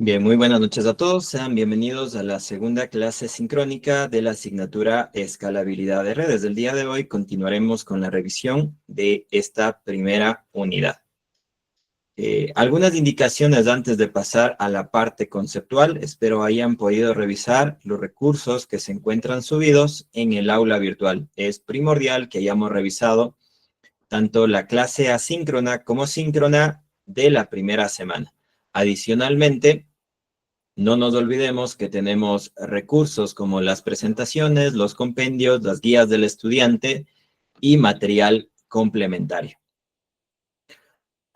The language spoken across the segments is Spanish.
Bien, muy buenas noches a todos. Sean bienvenidos a la segunda clase sincrónica de la asignatura Escalabilidad de Redes. El día de hoy continuaremos con la revisión de esta primera unidad. Algunas indicaciones antes de pasar a la parte conceptual. Espero hayan podido revisar los recursos que se encuentran subidos en el aula virtual. Es primordial que hayamos revisado tanto la clase asíncrona como síncrona de la primera semana. Adicionalmente, no nos olvidemos que tenemos recursos como las presentaciones, los compendios, las guías del estudiante y material complementario.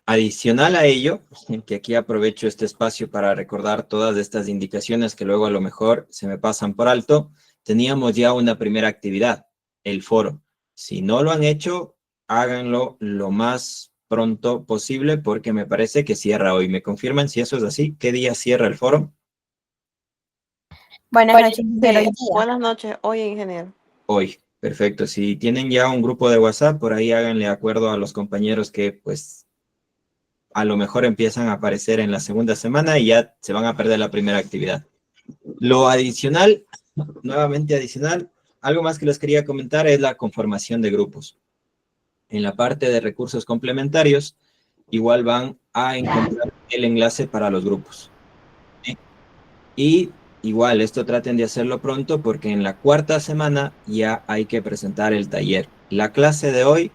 Adicional a ello, que aquí aprovecho este espacio para recordar todas estas indicaciones que luego a lo mejor se me pasan por alto, teníamos ya una primera actividad, el foro. Si no lo han hecho, háganlo lo más pronto posible porque me parece que cierra hoy. ¿Me confirman si eso es así? ¿Qué día cierra el foro? Buenas noches, ingeniero. Sí, buenas noches. Oye, ingeniero. Hoy, perfecto. Si tienen ya un grupo de WhatsApp, por ahí háganle acuerdo a los compañeros que pues a lo mejor empiezan a aparecer en la segunda semana y ya se van a perder la primera actividad. Lo adicional, nuevamente adicional, algo más que les quería comentar es la conformación de grupos. En la parte de recursos complementarios, igual van a encontrar el enlace para los grupos. ¿Sí? Y igual, esto traten de hacerlo pronto porque en la cuarta semana ya hay que presentar el taller. La clase de hoy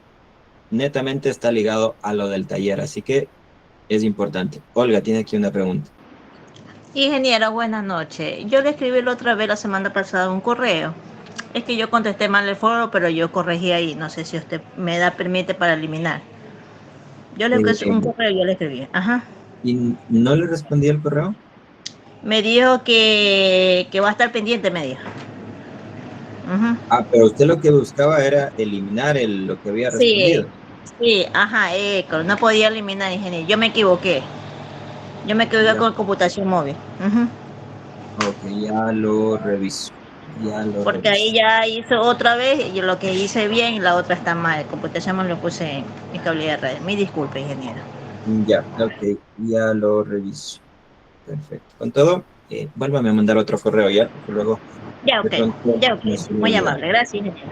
netamente está ligado a lo del taller, así que es importante. Olga, tiene aquí una pregunta. Ingeniero, buenas noches. Yo le escribí la otra vez la semana pasada un correo. Es que yo contesté mal el foro, pero yo corregí ahí. No sé si usted me da permite para eliminar. Yo le un correo, yo le escribí. Ajá. ¿Y no le respondí el correo? Me dijo que va a estar pendiente, me dijo. Ah, pero usted lo que buscaba era eliminar lo que había respondido. Sí, ajá, no podía eliminar, ingeniero. Yo me equivoqué. Yo me equivoqué con computación móvil. Ok, ya lo reviso. Porque ahí ya hizo otra vez y lo que hice bien y la otra está mal. Computación móvil lo puse en estabilidad de red. Mi disculpe, ingeniero. Ya, ok, ya lo reviso. Perfecto. Con todo, vuélvame a mandar otro correo ya, porque luego Ya, de ok. pronto Ya, ok. me suele Muy olvidar. amable. Gracias, ingeniero.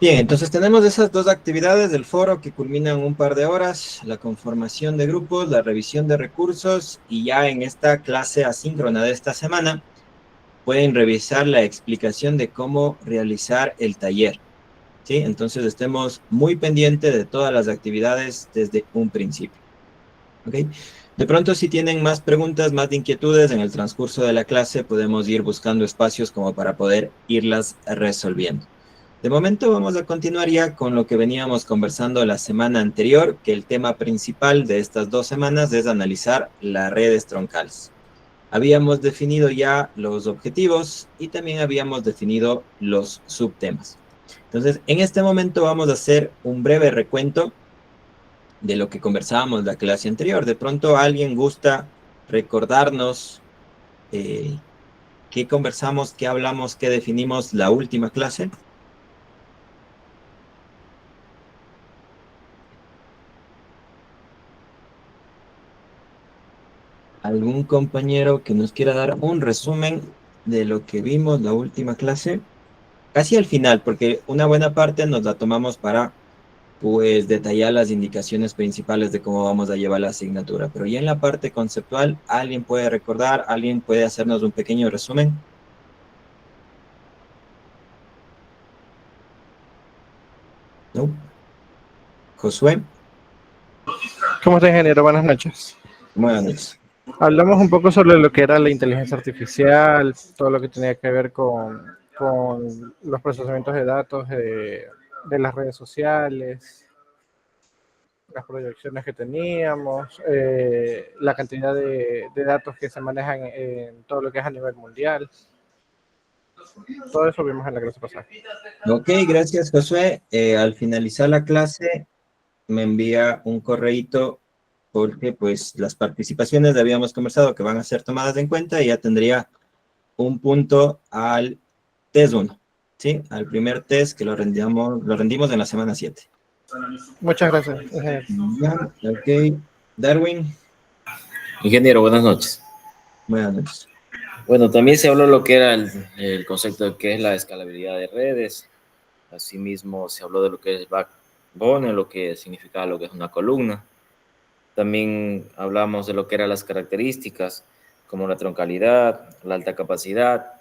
Bien, entonces tenemos esas dos actividades del foro que culminan un par de horas, la conformación de grupos, la revisión de recursos y ya en esta clase asíncrona de esta semana pueden revisar la explicación de cómo realizar el taller. ¿Sí? Entonces estemos muy pendientes de todas las actividades desde un principio. ¿Ok? De pronto, si tienen más preguntas, más inquietudes en el transcurso de la clase, podemos ir buscando espacios como para poder irlas resolviendo. De momento vamos a continuar ya con lo que veníamos conversando la semana anterior, que el tema principal de estas 2 semanas es analizar las redes troncales. Habíamos definido ya los objetivos y también habíamos definido los subtemas. Entonces, en este momento vamos a hacer un breve recuento de lo que conversábamos la clase anterior. De pronto alguien gusta recordarnos qué conversamos, qué hablamos, qué definimos la última clase. ¿Algún compañero que nos quiera dar un resumen de lo que vimos la última clase? Casi al final, porque una buena parte nos la tomamos para pues detallar las indicaciones principales de cómo vamos a llevar la asignatura. Pero ya en la parte conceptual, ¿alguien puede recordar? ¿Alguien puede hacernos un pequeño resumen? ¿No? Josué, ¿Cómo está, ingeniero? Buenas noches. buenas noches. Hablamos un poco sobre lo que era la inteligencia artificial, todo lo que tenía que ver con los procesamientos de datos de las redes sociales, las proyecciones que teníamos, la cantidad de datos que se manejan en todo lo que es a nivel mundial. Todo eso vimos en la clase pasada. Ok, gracias Josué. Al finalizar la clase me envía un correíto porque pues las participaciones habíamos conversado que van a ser tomadas en cuenta y ya tendría un punto al test 1, ¿sí? Al primer test que lo rendimos en la semana 7. Muchas gracias, ingeniero. Ya, ok. Darwin, Ingeniero, buenas noches. buenas noches. Bueno, también se habló lo que era el concepto de qué es la escalabilidad de redes. Asimismo, se habló de lo que es backbone, lo que significa lo que es una columna. También hablamos de lo que eran las características, como la troncalidad, la alta capacidad,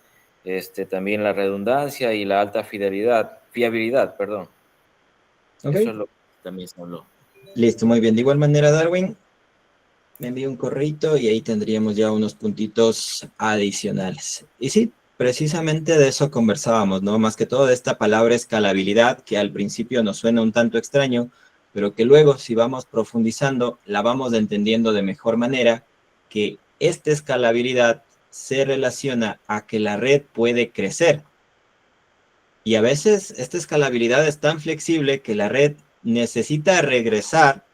también la redundancia y la alta fiabilidad, perdón. Ok, Eso es lo que también se habló. listo, muy bien. De igual manera, Darwin, me envía un correito y ahí tendríamos ya unos puntitos adicionales. Y sí, precisamente de eso conversábamos, ¿no? Más que todo de esta palabra escalabilidad, que al principio nos suena un tanto extraño, pero que luego, si vamos profundizando, la vamos entendiendo de mejor manera, que esta escalabilidad se relaciona a que la red puede crecer. Y a veces esta escalabilidad es tan flexible que la red necesita regresar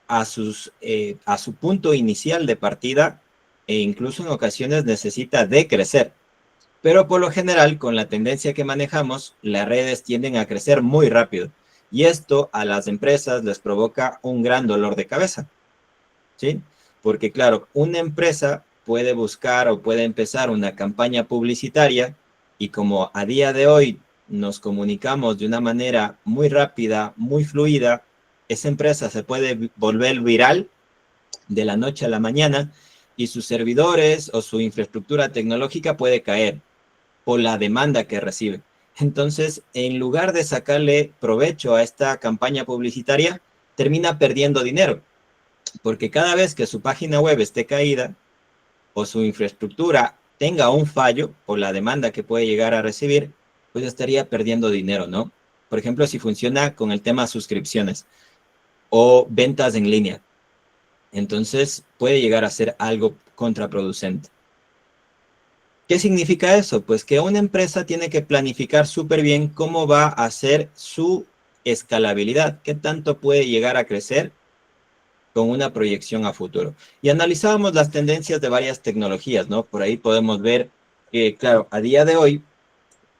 a su punto inicial de partida e incluso en ocasiones necesita decrecer. Pero por lo general, con la tendencia que manejamos, las redes tienden a crecer muy rápido. Y esto a las empresas les provoca un gran dolor de cabeza, ¿sí? Porque claro, una empresa puede buscar o puede empezar una campaña publicitaria y como a día de hoy nos comunicamos de una manera muy rápida, muy fluida, esa empresa se puede volver viral de la noche a la mañana y sus servidores o su infraestructura tecnológica puede caer por la demanda que recibe. Entonces, en lugar de sacarle provecho a esta campaña publicitaria, termina perdiendo dinero, porque cada vez que su página web esté caída o su infraestructura tenga un fallo por la demanda que puede llegar a recibir, pues estaría perdiendo dinero, ¿no? Por ejemplo, si funciona con el tema suscripciones o ventas en línea. Entonces puede llegar a ser algo contraproducente. ¿Qué significa eso? Pues que una empresa tiene que planificar súper bien cómo va a hacer su escalabilidad, qué tanto puede llegar a crecer con una proyección a futuro. Y analizábamos las tendencias de varias tecnologías, ¿no? Por ahí podemos ver que, claro, a día de hoy,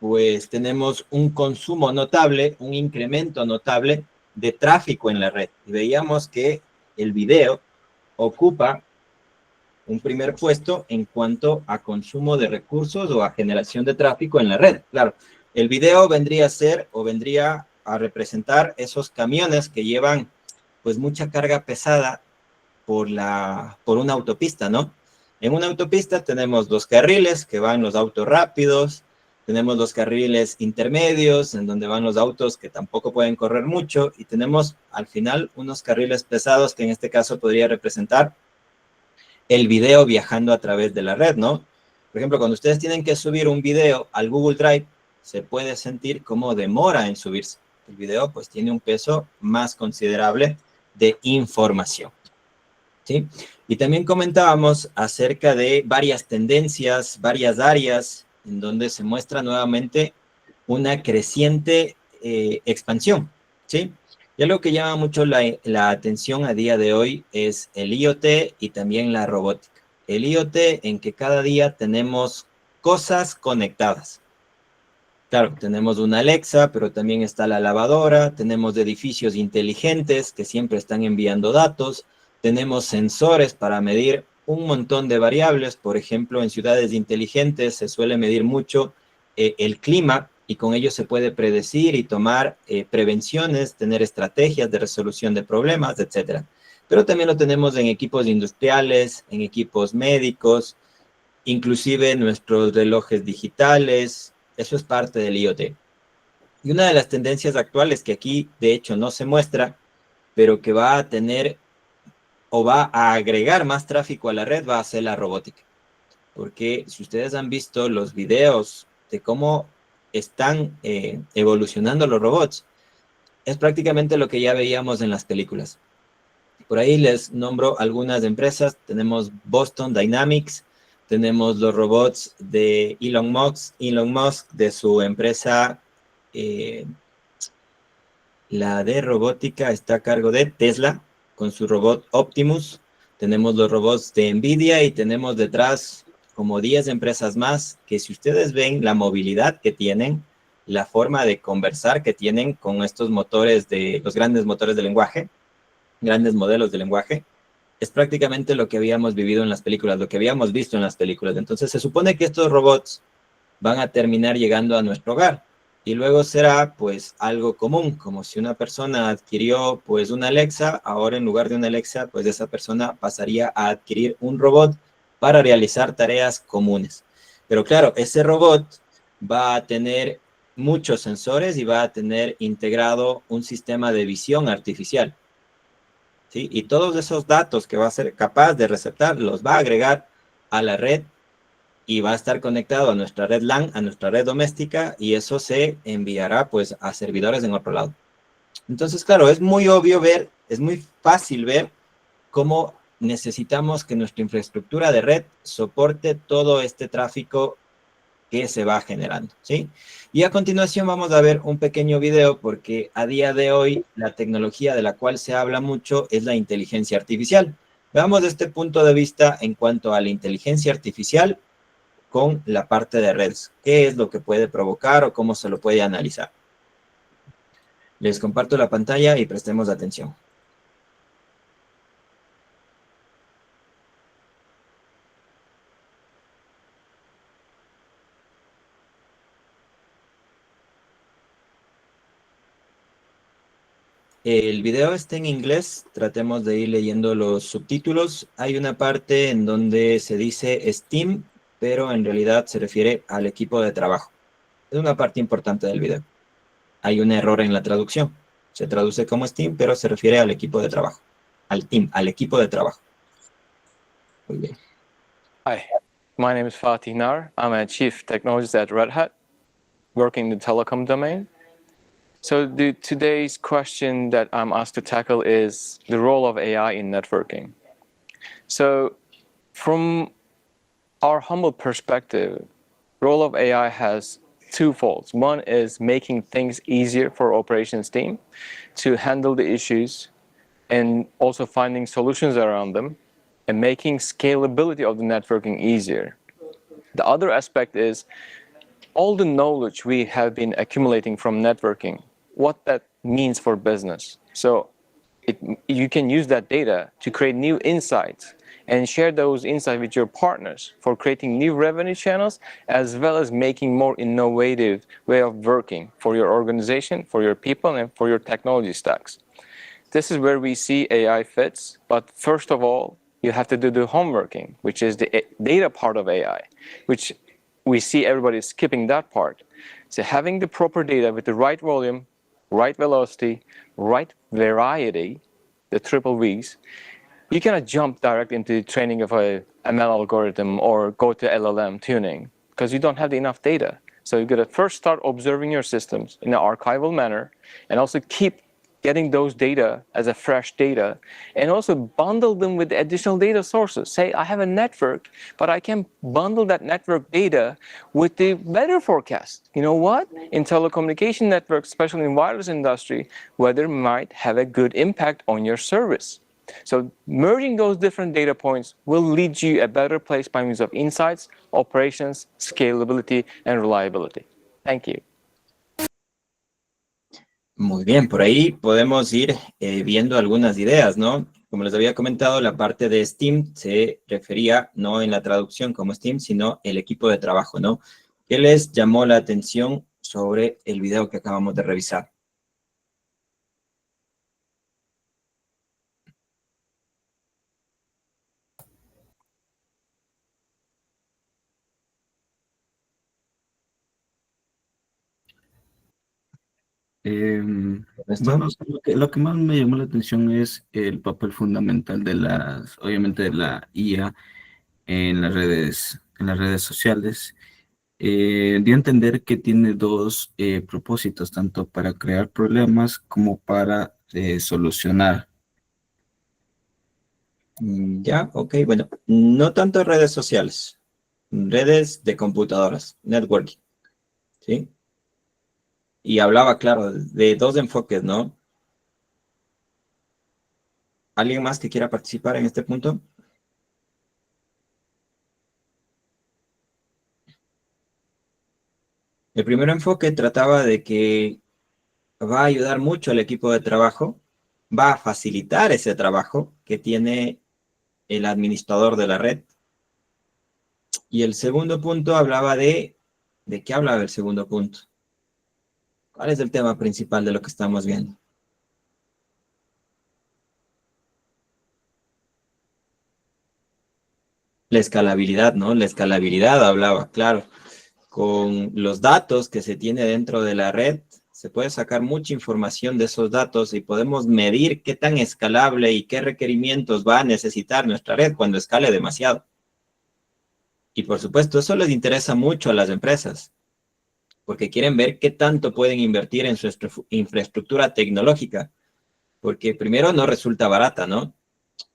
pues tenemos un consumo notable, un incremento notable de tráfico en la red. Y veíamos que el video ocupa un primer puesto en cuanto a consumo de recursos o a generación de tráfico en la red. Claro, el video vendría a ser o vendría a representar esos camiones que llevan pues mucha carga pesada por una autopista, ¿no? En una autopista tenemos dos carriles que van los autos rápidos, tenemos los carriles intermedios en donde van los autos que tampoco pueden correr mucho y tenemos al final unos carriles pesados que en este caso podría representar el video viajando a través de la red, ¿no? Por ejemplo, cuando ustedes tienen que subir un video al Google Drive, se puede sentir cómo demora en subirse. El video pues tiene un peso más considerable de información, ¿sí? Y también comentábamos acerca de varias tendencias, varias áreas en donde se muestra nuevamente una creciente expansión, ¿sí? Y algo que llama mucho la atención a día de hoy es el IoT y también la robótica. El IoT en que cada día tenemos cosas conectadas. Claro, tenemos una Alexa, pero también está la lavadora, tenemos edificios inteligentes que siempre están enviando datos, tenemos sensores para medir un montón de variables. Por ejemplo, en ciudades inteligentes se suele medir mucho el clima y con ello se puede predecir y tomar prevenciones, tener estrategias de resolución de problemas, etc. Pero también lo tenemos en equipos industriales, en equipos médicos, inclusive nuestros relojes digitales. Eso es parte del IoT. Y una de las tendencias actuales que aquí de hecho no se muestra, pero que va a tener o va a agregar más tráfico a la red, va a ser la robótica. Porque si ustedes han visto los videos de cómo están evolucionando los robots, es prácticamente lo que ya veíamos en las películas. Por ahí les nombro algunas empresas. Tenemos Boston Dynamics, tenemos los robots de Elon Musk de su empresa, la de robótica está a cargo de Tesla, con su robot Optimus. Tenemos los robots de Nvidia y tenemos detrás como 10 empresas más que si ustedes ven la movilidad que tienen, la forma de conversar que tienen con estos motores los grandes motores de lenguaje, grandes modelos de lenguaje, es prácticamente lo que habíamos vivido en las películas, lo que habíamos visto en las películas. Entonces se supone que estos robots van a terminar llegando a nuestro hogar y luego será pues algo común, como si una persona adquirió pues una Alexa, ahora en lugar de una Alexa, pues esa persona pasaría a adquirir un robot para realizar tareas comunes. Pero claro, ese robot va a tener muchos sensores y va a tener integrado un sistema de visión artificial, ¿sí? Y todos esos datos que va a ser capaz de receptar los va a agregar a la red y va a estar conectado a nuestra red LAN, a nuestra red doméstica, y eso se enviará pues a servidores en otro lado. Entonces, claro, es muy obvio ver, es muy fácil ver cómo necesitamos que nuestra infraestructura de red soporte todo este tráfico que se va generando, ¿sí? Y a continuación vamos a ver un pequeño video porque a día de hoy la tecnología de la cual se habla mucho es la inteligencia artificial. Veamos desde este punto de vista en cuanto a la inteligencia artificial con la parte de redes. ¿Qué es lo que puede provocar o cómo se lo puede analizar? Les comparto la pantalla y prestemos atención. El video está en inglés, tratemos de ir leyendo los subtítulos. Hay una parte en donde se dice Steam, pero en realidad se refiere al equipo de trabajo. Es una parte importante del video. Hay un error en la traducción. Se traduce como Steam, pero se refiere al equipo de trabajo. Al team, al equipo de trabajo. Muy bien. Hi, my name is Fatih Nar. I'm a chief technologist at Red Hat, working in the telecom domain. So today's question that I'm asked to tackle is the role of AI in networking. So from our humble perspective, role of AI has two folds. One is making things easier for operations team to handle the issues and also finding solutions around them and making scalability of the networking easier. The other aspect is all the knowledge we have been accumulating from networking, what that means for business. So you can use that data to create new insights and share those insights with your partners for creating new revenue channels, as well as making more innovative way of working for your organization, for your people, and for your technology stacks. This is where we see AI fits, but first of all, you have to do the homeworking, which is the data part of AI, which we see everybody skipping that part. So having the proper data with the right volume, right velocity, right variety, the triple Vs, you cannot jump direct into training of a ML algorithm or go to LLM tuning because you don't have enough data. So you got to first start observing your systems in an archival manner and also keep getting those data as a fresh data and also bundle them with additional data sources. Say I have a network, but I can bundle that network data with the weather forecast. You know what? In telecommunication networks, especially in wireless industry, weather might have a good impact on your service. So merging those different data points will lead you a better place by means of insights, operations, scalability, and reliability. Thank you. Muy bien, por ahí podemos ir viendo algunas ideas, ¿no? Como les había comentado, la parte de Steam se refería no en la traducción como Steam, sino el equipo de trabajo, ¿no? ¿Qué les llamó la atención sobre el video que acabamos de revisar? Bueno, lo que más me llamó la atención es el papel fundamental de obviamente de la IA en las redes sociales. Dio a entender que tiene dos propósitos, tanto para crear problemas como para solucionar. Ya, ok, bueno, no tanto redes sociales, redes de computadoras, networking, ¿sí? Y hablaba, claro, de dos enfoques, ¿no? ¿Alguien más que quiera participar en este punto? El primer enfoque trataba de que va a ayudar mucho al equipo de trabajo, va a facilitar ese trabajo que tiene el administrador de la red. Y el segundo punto hablaba ¿de qué hablaba el segundo punto? ¿Cuál es el tema principal de lo que estamos viendo? La escalabilidad, ¿no? La escalabilidad hablaba, claro. Con los datos que se tiene dentro de la red, se puede sacar mucha información de esos datos y podemos medir qué tan escalable y qué requerimientos va a necesitar nuestra red cuando escale demasiado. Y por supuesto, eso les interesa mucho a las empresas, porque quieren ver qué tanto pueden invertir en su infraestructura tecnológica, porque primero no resulta barata, ¿no?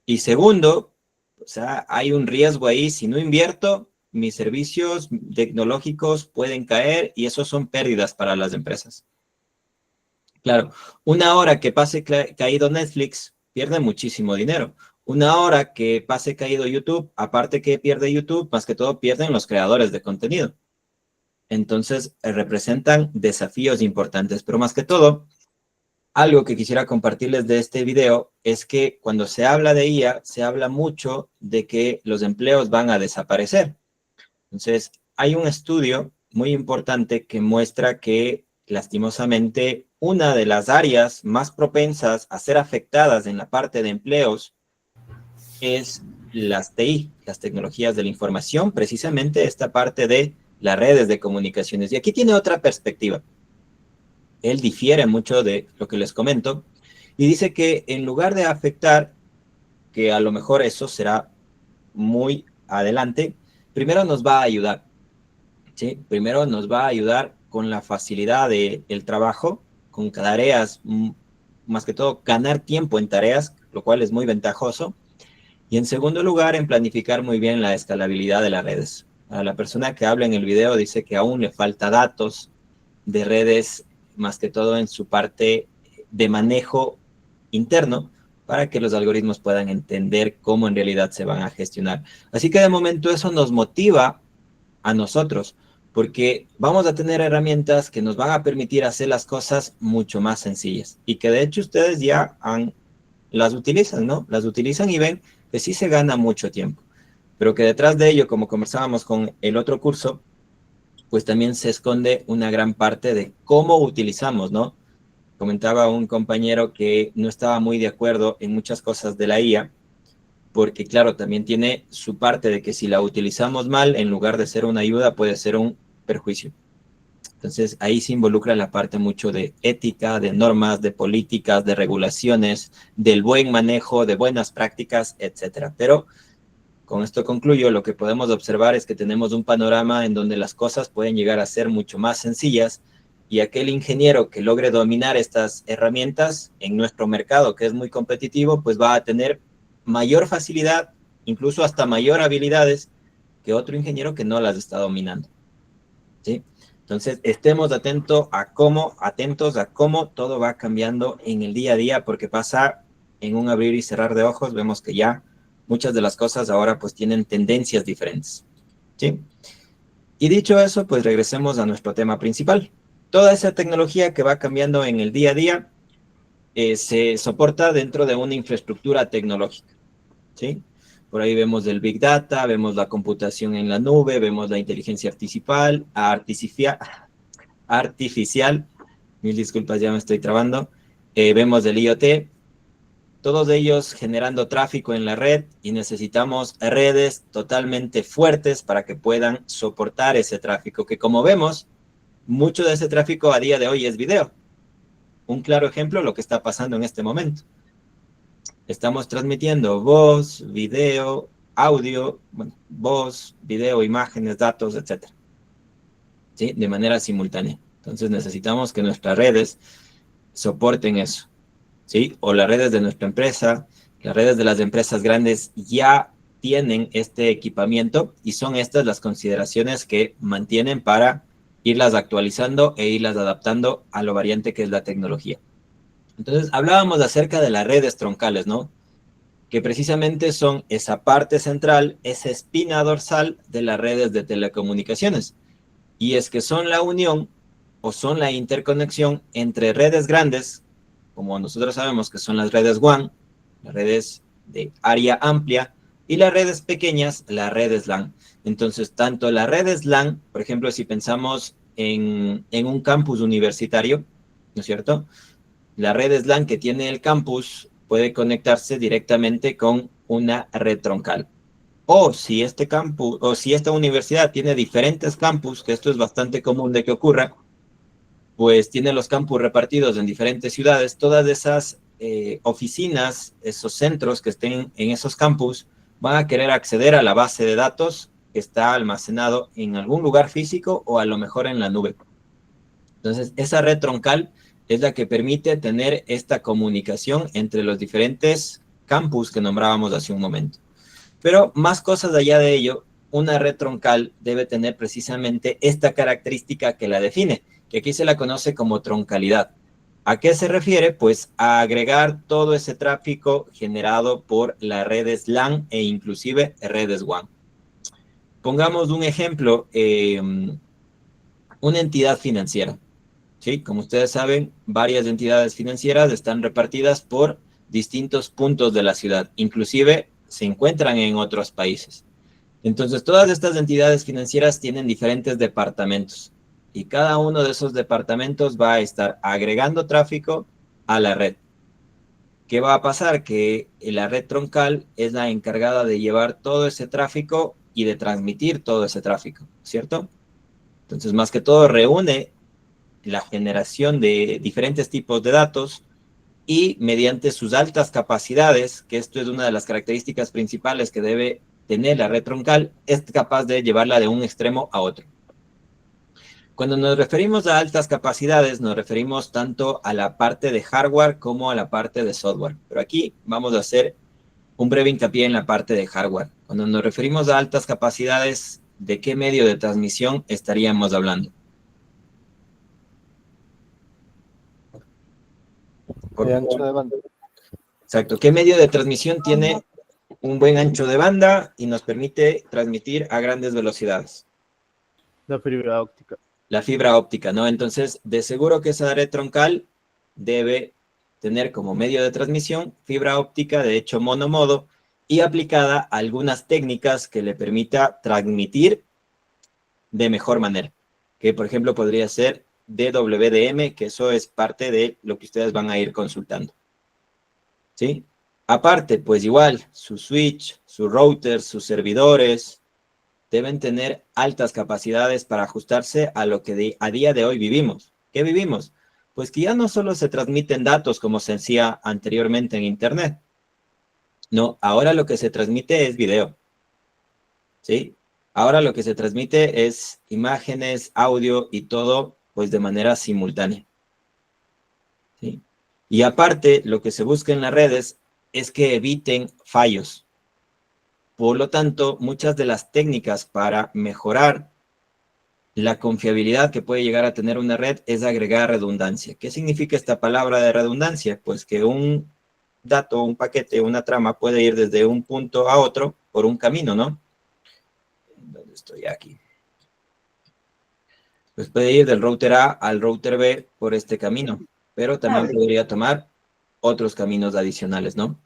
Y segundo, o sea, hay un riesgo ahí, si no invierto, mis servicios tecnológicos pueden caer y eso son pérdidas para las empresas. Claro, una hora que pase caído Netflix, pierde muchísimo dinero. Una hora que pase caído YouTube, aparte que pierde YouTube, más que todo pierden los creadores de contenido. Entonces, representan desafíos importantes, pero más que todo, algo que quisiera compartirles de este video es que cuando se habla de IA, se habla mucho de que los empleos van a desaparecer. Entonces, hay un estudio muy importante que muestra que, lastimosamente, una de las áreas más propensas a ser afectadas en la parte de empleos es las TI, las tecnologías de la información, precisamente esta parte de las redes de comunicaciones. Y aquí tiene otra perspectiva. Él difiere mucho de lo que les comento y dice que en lugar de afectar, que a lo mejor eso será muy adelante, primero nos va a ayudar, ¿sí? Primero nos va a ayudar con la facilidad del trabajo, con tareas, más que todo ganar tiempo en tareas, lo cual es muy ventajoso. Y en segundo lugar, en planificar muy bien la escalabilidad de las redes. A la persona que habla en el video dice que aún le falta datos de redes, más que todo en su parte de manejo interno, para que los algoritmos puedan entender cómo en realidad se van a gestionar. Así que de momento eso nos motiva a nosotros, porque vamos a tener herramientas que nos van a permitir hacer las cosas mucho más sencillas y que de hecho ustedes ya las utilizan, ¿no? Las utilizan y ven que sí se gana mucho tiempo, pero que detrás de ello, como conversábamos con el otro curso, pues también se esconde una gran parte de cómo utilizamos, ¿no? Comentaba un compañero que no estaba muy de acuerdo en muchas cosas de la IA, porque claro, también tiene su parte de que si la utilizamos mal, en lugar de ser una ayuda, puede ser un perjuicio. Entonces, ahí se involucra la parte mucho de ética, de normas, de políticas, de regulaciones, del buen manejo, de buenas prácticas, etcétera. Pero con esto concluyo, lo que podemos observar es que tenemos un panorama en donde las cosas pueden llegar a ser mucho más sencillas y aquel ingeniero que logre dominar estas herramientas en nuestro mercado, que es muy competitivo, pues va a tener mayor facilidad, incluso hasta mayor habilidades que otro ingeniero que no las está dominando, ¿sí? Entonces, estemos atentos a cómo todo va cambiando en el día a día, porque pasa en un abrir y cerrar de ojos, vemos que ya muchas de las cosas ahora pues tienen tendencias diferentes, ¿sí? Y dicho eso, pues regresemos a nuestro tema principal. Toda esa tecnología que va cambiando en el día a día se soporta dentro de una infraestructura tecnológica, ¿sí? Por ahí vemos el Big Data, vemos la computación en la nube, vemos la inteligencia artificial, mil disculpas, ya me estoy trabando, vemos el IoT, todos ellos generando tráfico en la red y necesitamos redes totalmente fuertes para que puedan soportar ese tráfico, que como vemos, mucho de ese tráfico a día de hoy es video. Un claro ejemplo, lo que está pasando en este momento. Estamos transmitiendo voz, video, audio, bueno, voz, video, imágenes, datos, etc. ¿Sí? De manera simultánea. Entonces necesitamos que nuestras redes soporten eso, ¿sí? O las redes de nuestra empresa, las redes de las empresas grandes ya tienen este equipamiento y son estas las consideraciones que mantienen para irlas actualizando e irlas adaptando a lo variante que es la tecnología. Entonces, hablábamos acerca de las redes troncales, ¿no? Que precisamente son esa parte central, esa espina dorsal de las redes de telecomunicaciones. Y es que son la unión o son la interconexión entre redes grandes, como nosotros sabemos que son las redes WAN, las redes de área amplia, Y las redes pequeñas, las redes LAN. Entonces, tanto las redes LAN, por ejemplo, si pensamos en un campus universitario, ¿no es cierto? La red LAN que tiene el campus puede conectarse directamente con una red troncal. O si este campus, o si esta universidad tiene diferentes campus, que esto es bastante común de que ocurra, pues tiene los campus repartidos en diferentes ciudades, todas esas oficinas, esos centros que estén en esos campus, van a querer acceder a la base de datos que está almacenado en algún lugar físico o a lo mejor en la nube. Entonces, esa red troncal es la que permite tener esta comunicación entre los diferentes campus que nombrábamos hace un momento. Pero más cosas allá de ello, una red troncal debe tener precisamente esta característica que la define, que aquí se la conoce como troncalidad. ¿A qué se refiere? Pues a agregar todo ese tráfico generado por las redes LAN e inclusive redes WAN. Pongamos un ejemplo, una entidad financiera. ¿Sí? Como ustedes saben, varias entidades financieras están repartidas por distintos puntos de la ciudad, inclusive se encuentran en otros países. Entonces, todas estas entidades financieras tienen diferentes departamentos y cada uno de esos departamentos va a estar agregando tráfico a la red. ¿Qué va a pasar? Que la red troncal es la encargada de llevar todo ese tráfico y de transmitir todo ese tráfico, ¿cierto? Entonces, más que todo, reúne la generación de diferentes tipos de datos y mediante sus altas capacidades, que esto es una de las características principales que debe tener la red troncal, es capaz de llevarla de un extremo a otro. Cuando nos referimos a altas capacidades, nos referimos tanto a la parte de hardware como a la parte de software. Pero aquí vamos a hacer un breve hincapié en la parte de hardware. Cuando nos referimos a altas capacidades, ¿de qué medio de transmisión estaríamos hablando? De ancho de banda. Exacto. ¿Qué medio de transmisión tiene un buen ancho de banda y nos permite transmitir a grandes velocidades? La fibra óptica. La fibra óptica, ¿no? Entonces, de seguro que esa red troncal debe tener como medio de transmisión fibra óptica, de hecho monomodo, y aplicada a algunas técnicas que le permita transmitir de mejor manera. Que, por ejemplo, podría ser DWDM, que eso es parte de lo que ustedes van a ir consultando. ¿Sí? Aparte, pues igual, su switch, su router, sus servidores deben tener altas capacidades para ajustarse a lo que a día de hoy vivimos. ¿Qué vivimos? Pues que ya no solo se transmiten datos como se hacía anteriormente en Internet. No, ahora lo que se transmite es video. ¿Sí? Ahora lo que se transmite es imágenes, audio y todo, pues de manera simultánea. ¿Sí? Y aparte, lo que se busca en las redes es que eviten fallos. Por lo tanto, muchas de las técnicas para mejorar la confiabilidad que puede llegar a tener una red es agregar redundancia. ¿Qué significa esta palabra de redundancia? Pues que un dato, un paquete, una trama puede ir desde un punto a otro por un camino, ¿no? ¿Dónde estoy? Aquí. Pues puede ir del router A al router B por este camino, pero también podría tomar otros caminos adicionales, ¿no?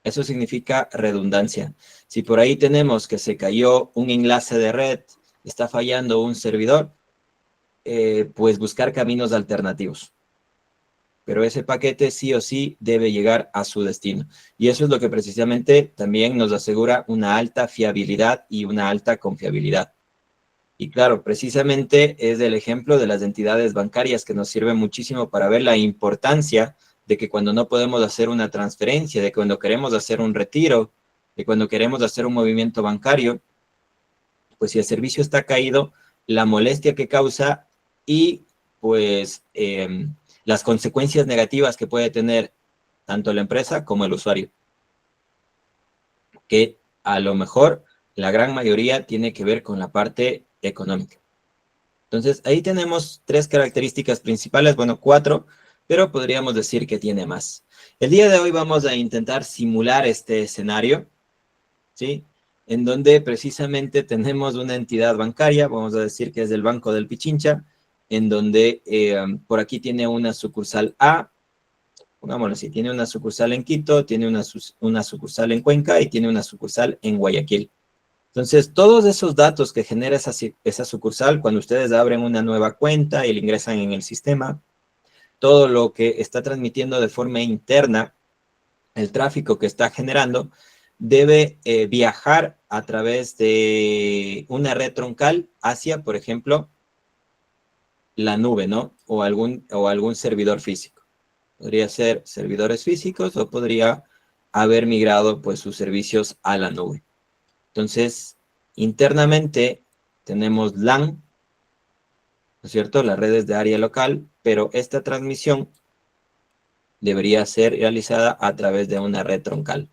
Eso significa redundancia. Si por ahí tenemos que se cayó un enlace de red, está fallando un servidor, pues buscar caminos alternativos. Pero ese paquete sí o sí debe llegar a su destino. Y eso es lo que precisamente también nos asegura una alta fiabilidad y una alta confiabilidad. Y claro, precisamente es el ejemplo de las entidades bancarias que nos sirve muchísimo para ver la importancia de que cuando no podemos hacer una transferencia, de cuando queremos hacer un retiro, de cuando queremos hacer un movimiento bancario, pues si el servicio está caído, la molestia que causa y pues las consecuencias negativas que puede tener tanto la empresa como el usuario. Que a lo mejor la gran mayoría tiene que ver con la parte económica. Entonces, ahí tenemos 3 características principales, bueno, 4, pero podríamos decir que tiene más. El día de hoy vamos a intentar simular este escenario, ¿sí? En donde precisamente tenemos una entidad bancaria, vamos a decir que es el Banco del Pichincha, en donde por aquí tiene una sucursal A, pongámoslo así, tiene una sucursal en Quito, tiene una sucursal en Cuenca y tiene una sucursal en Guayaquil. Entonces, todos esos datos que genera esa sucursal, cuando ustedes abren una nueva cuenta y la ingresan en el sistema, todo lo que está transmitiendo de forma interna, el tráfico que está generando, debe viajar a través de una red troncal hacia, por ejemplo, la nube, ¿no? O algún servidor físico. Podría ser servidores físicos o podría haber migrado pues sus servicios a la nube. Entonces, internamente tenemos LAN, ¿no es cierto? Las redes de área local, pero esta transmisión debería ser realizada a través de una red troncal.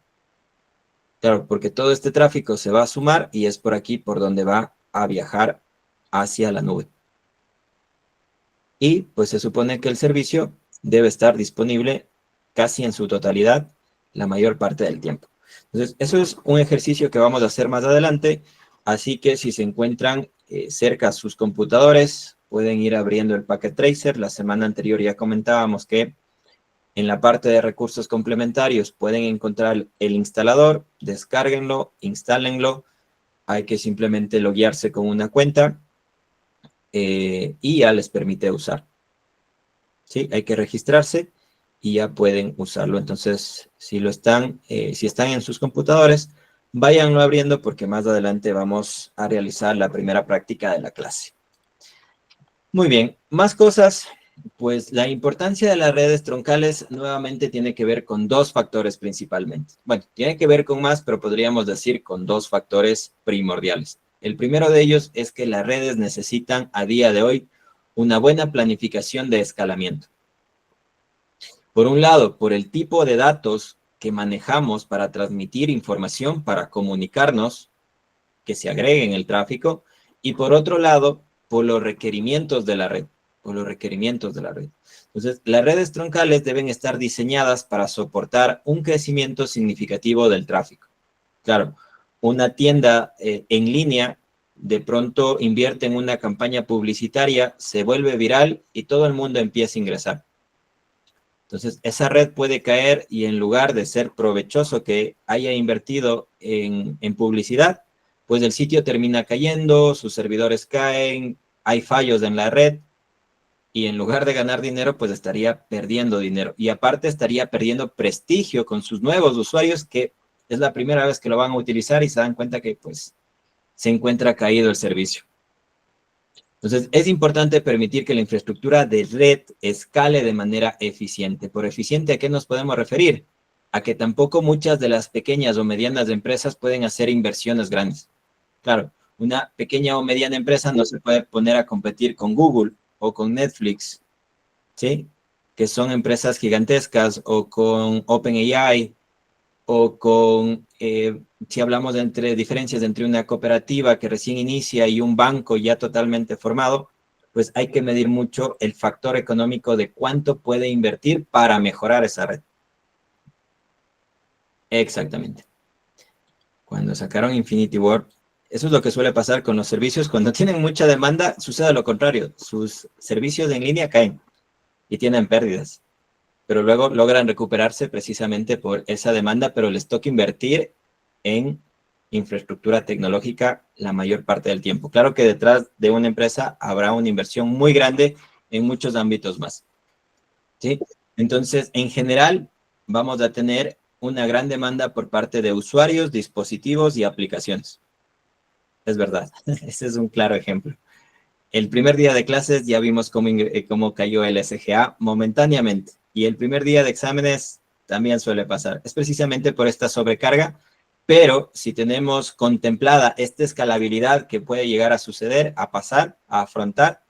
Claro, porque todo este tráfico se va a sumar y es por aquí por donde va a viajar hacia la nube. Y pues se supone que el servicio debe estar disponible casi en su totalidad la mayor parte del tiempo. Entonces, eso es un ejercicio que vamos a hacer más adelante, así que si se encuentran cerca sus computadores, pueden ir abriendo el Packet Tracer. La semana anterior ya comentábamos que en la parte de recursos complementarios pueden encontrar el instalador, descárguenlo, instálenlo. Hay que simplemente loguearse con una cuenta y ya les permite usar. ¿Sí? Hay que registrarse y ya pueden usarlo. Entonces, si están en sus computadores, váyanlo abriendo porque más adelante vamos a realizar la primera práctica de la clase. Muy bien, más cosas. Pues la importancia de las redes troncales nuevamente tiene que ver con dos factores principalmente. Bueno, tiene que ver con más, pero podríamos decir con dos factores primordiales. El primero de ellos es que las redes necesitan a día de hoy una buena planificación de escalamiento. Por un lado, por el tipo de datos que manejamos para transmitir información, para comunicarnos, que se agreguen en el tráfico, y por otro lado, por los requerimientos de la red. Entonces, las redes troncales deben estar diseñadas para soportar un crecimiento significativo del tráfico. Claro, una tienda en línea de pronto invierte en una campaña publicitaria, se vuelve viral y todo el mundo empieza a ingresar. Entonces, esa red puede caer y en lugar de ser provechoso que haya invertido en publicidad, pues el sitio termina cayendo, sus servidores caen, hay fallos en la red y en lugar de ganar dinero, pues estaría perdiendo dinero. Y aparte estaría perdiendo prestigio con sus nuevos usuarios que es la primera vez que lo van a utilizar y se dan cuenta que pues se encuentra caído el servicio. Entonces, es importante permitir que la infraestructura de red escale de manera eficiente. Por eficiente, ¿a qué nos podemos referir? A que tampoco muchas de las pequeñas o medianas empresas pueden hacer inversiones grandes. Claro, una pequeña o mediana empresa no se puede poner a competir con Google o con Netflix, ¿sí? Que son empresas gigantescas, o con OpenAI, o con, si hablamos de diferencias entre una cooperativa que recién inicia y un banco ya totalmente formado, pues hay que medir mucho el factor económico de cuánto puede invertir para mejorar esa red. Exactamente. Cuando sacaron Infinity Ward, eso es lo que suele pasar con los servicios. Cuando tienen mucha demanda, sucede lo contrario. Sus servicios en línea caen y tienen pérdidas. Pero luego logran recuperarse precisamente por esa demanda, pero les toca invertir en infraestructura tecnológica la mayor parte del tiempo. Claro que detrás de una empresa habrá una inversión muy grande en muchos ámbitos más. ¿Sí? Entonces, en general, vamos a tener una gran demanda por parte de usuarios, dispositivos y aplicaciones. Es verdad, ese es un claro ejemplo. El primer día de clases ya vimos cómo cayó el SGA momentáneamente. Y el primer día de exámenes también suele pasar. Es precisamente por esta sobrecarga, pero si tenemos contemplada esta escalabilidad que puede llegar a suceder, a pasar, a afrontar,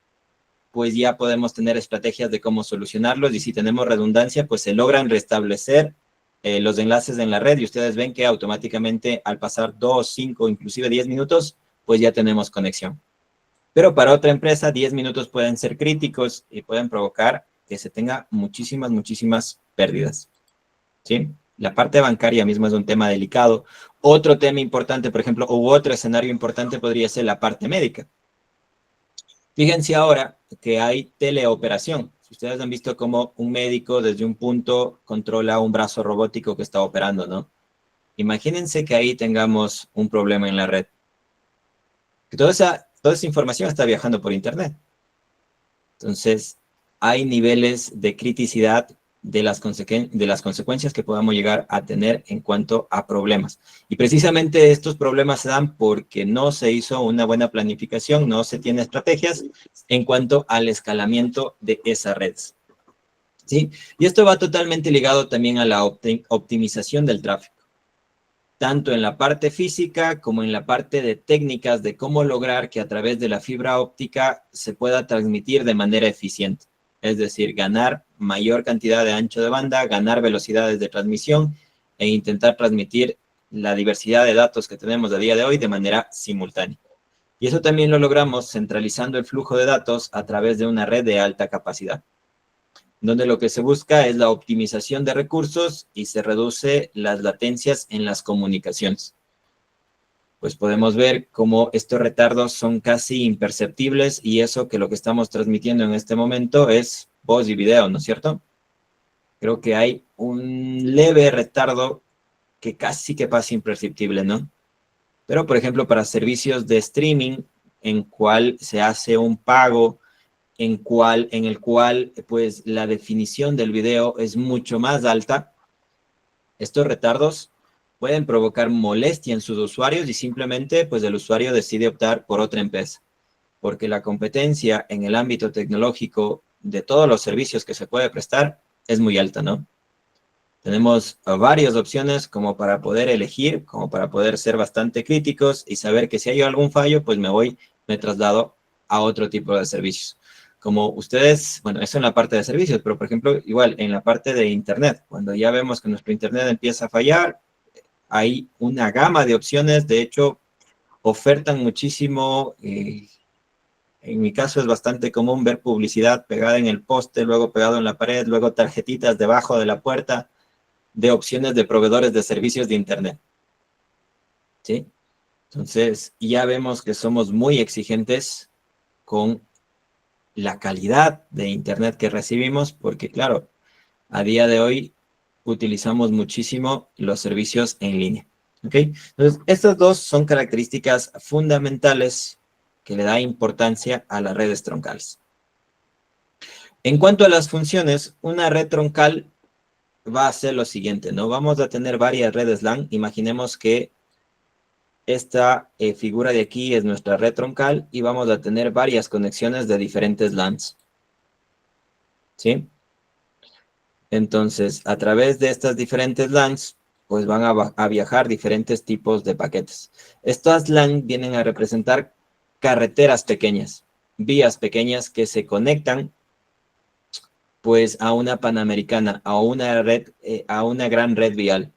pues ya podemos tener estrategias de cómo solucionarlos. Y si tenemos redundancia, pues se logran restablecer los enlaces en la red y ustedes ven que automáticamente al pasar 2, 5, inclusive 10 minutos, pues ya tenemos conexión. Pero para otra empresa, 10 minutos pueden ser críticos y pueden provocar que se tenga muchísimas pérdidas. ¿Sí? La parte bancaria misma es un tema delicado. Otro tema importante, por ejemplo, u otro escenario importante podría ser la parte médica. Fíjense ahora que hay teleoperación. ustedes han visto cómo un médico desde un punto controla un brazo robótico que está operando, ¿no? Imagínense que ahí tengamos un problema en la red. Que toda esa información está viajando por Internet. Entonces, hay niveles de criticidad de las consecuencias que podamos llegar a tener en cuanto a problemas. Y precisamente estos problemas se dan porque no se hizo una buena planificación, no se tiene estrategias en cuanto al escalamiento de esas redes. ¿Sí? Y esto va totalmente ligado también a la optimización del tráfico, tanto en la parte física como en la parte de técnicas de cómo lograr que a través de la fibra óptica se pueda transmitir de manera eficiente. Es decir, ganar mayor cantidad de ancho de banda, ganar velocidades de transmisión e intentar transmitir la diversidad de datos que tenemos a día de hoy de manera simultánea. Y eso también lo logramos centralizando el flujo de datos a través de una red de alta capacidad, donde lo que se busca es la optimización de recursos y se reduce las latencias en las comunicaciones. Pues podemos ver cómo estos retardos son casi imperceptibles y eso que lo que estamos transmitiendo en este momento es voz y video, ¿no es cierto? Creo que hay un leve retardo que casi que pasa imperceptible, ¿no? Pero, por ejemplo, para servicios de streaming en cual se hace un pago en el cual pues la definición del video es mucho más alta, estos retardos pueden provocar molestia en sus usuarios y simplemente pues el usuario decide optar por otra empresa, porque la competencia en el ámbito tecnológico de todos los servicios que se puede prestar es muy alta, ¿no? Tenemos varias opciones como para poder elegir, como para poder ser bastante críticos y saber que si hay algún fallo, pues me traslado a otro tipo de servicios. Como ustedes, bueno, eso en la parte de servicios, pero por ejemplo, igual en la parte de Internet, cuando ya vemos que nuestro Internet empieza a fallar, hay una gama de opciones, de hecho, ofertan muchísimo. En mi caso es bastante común ver publicidad pegada en el poste, luego pegado en la pared, luego tarjetitas debajo de la puerta de opciones de proveedores de servicios de Internet. ¿Sí? Entonces, ya vemos que somos muy exigentes con la calidad de Internet que recibimos, porque claro, a día de hoy utilizamos muchísimo los servicios en línea. ¿Ok? Entonces, estas dos son características fundamentales que le da importancia a las redes troncales. En cuanto a las funciones, una red troncal va a ser lo siguiente, ¿no? Vamos a tener varias redes LAN. Imaginemos que esta figura de aquí es nuestra red troncal y vamos a tener varias conexiones de diferentes LANs. ¿Sí? Entonces, a través de estas diferentes LANs, pues van a viajar diferentes tipos de paquetes. Estas LAN vienen a representar carreteras pequeñas, vías pequeñas que se conectan pues a una panamericana, a una red, a una gran red vial.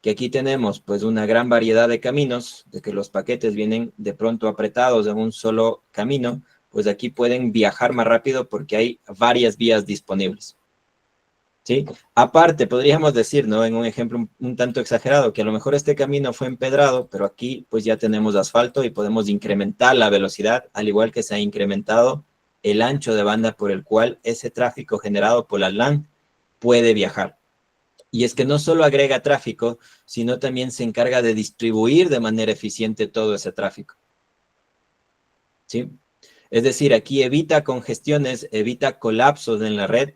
Que aquí tenemos pues una gran variedad de caminos, de que los paquetes vienen de pronto apretados en un solo camino, pues aquí pueden viajar más rápido porque hay varias vías disponibles. ¿Sí? Aparte, podríamos decir, ¿no? En un ejemplo un tanto exagerado, que a lo mejor este camino fue empedrado, pero aquí pues ya tenemos asfalto y podemos incrementar la velocidad, al igual que se ha incrementado el ancho de banda por el cual ese tráfico generado por la LAN puede viajar. Y es que no solo agrega tráfico, sino también se encarga de distribuir de manera eficiente todo ese tráfico. ¿Sí? Es decir, aquí evita congestiones, evita colapsos en la red.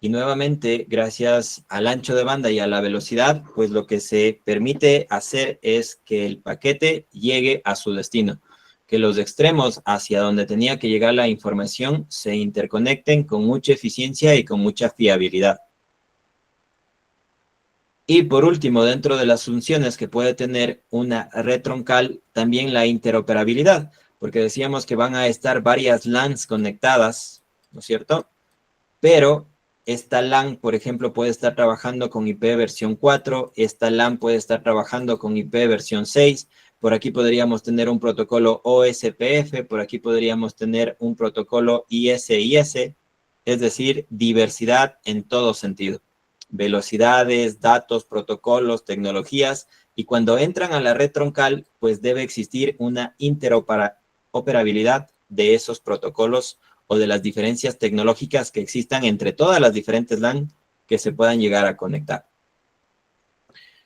Y nuevamente, gracias al ancho de banda y a la velocidad, pues lo que se permite hacer es que el paquete llegue a su destino, que los extremos hacia donde tenía que llegar la información se interconecten con mucha eficiencia y con mucha fiabilidad. Y por último, dentro de las funciones que puede tener una red troncal, también la interoperabilidad, porque decíamos que van a estar varias LANs conectadas, ¿no es cierto? Pero esta LAN, por ejemplo, puede estar trabajando con IP versión 4, esta LAN puede estar trabajando con IP versión 6, por aquí podríamos tener un protocolo OSPF, por aquí podríamos tener un protocolo IS-IS, es decir, diversidad en todo sentido. Velocidades, datos, protocolos, tecnologías, y cuando entran a la red troncal, pues debe existir una interoperabilidad de esos protocolos o de las diferencias tecnológicas que existan entre todas las diferentes LAN que se puedan llegar a conectar.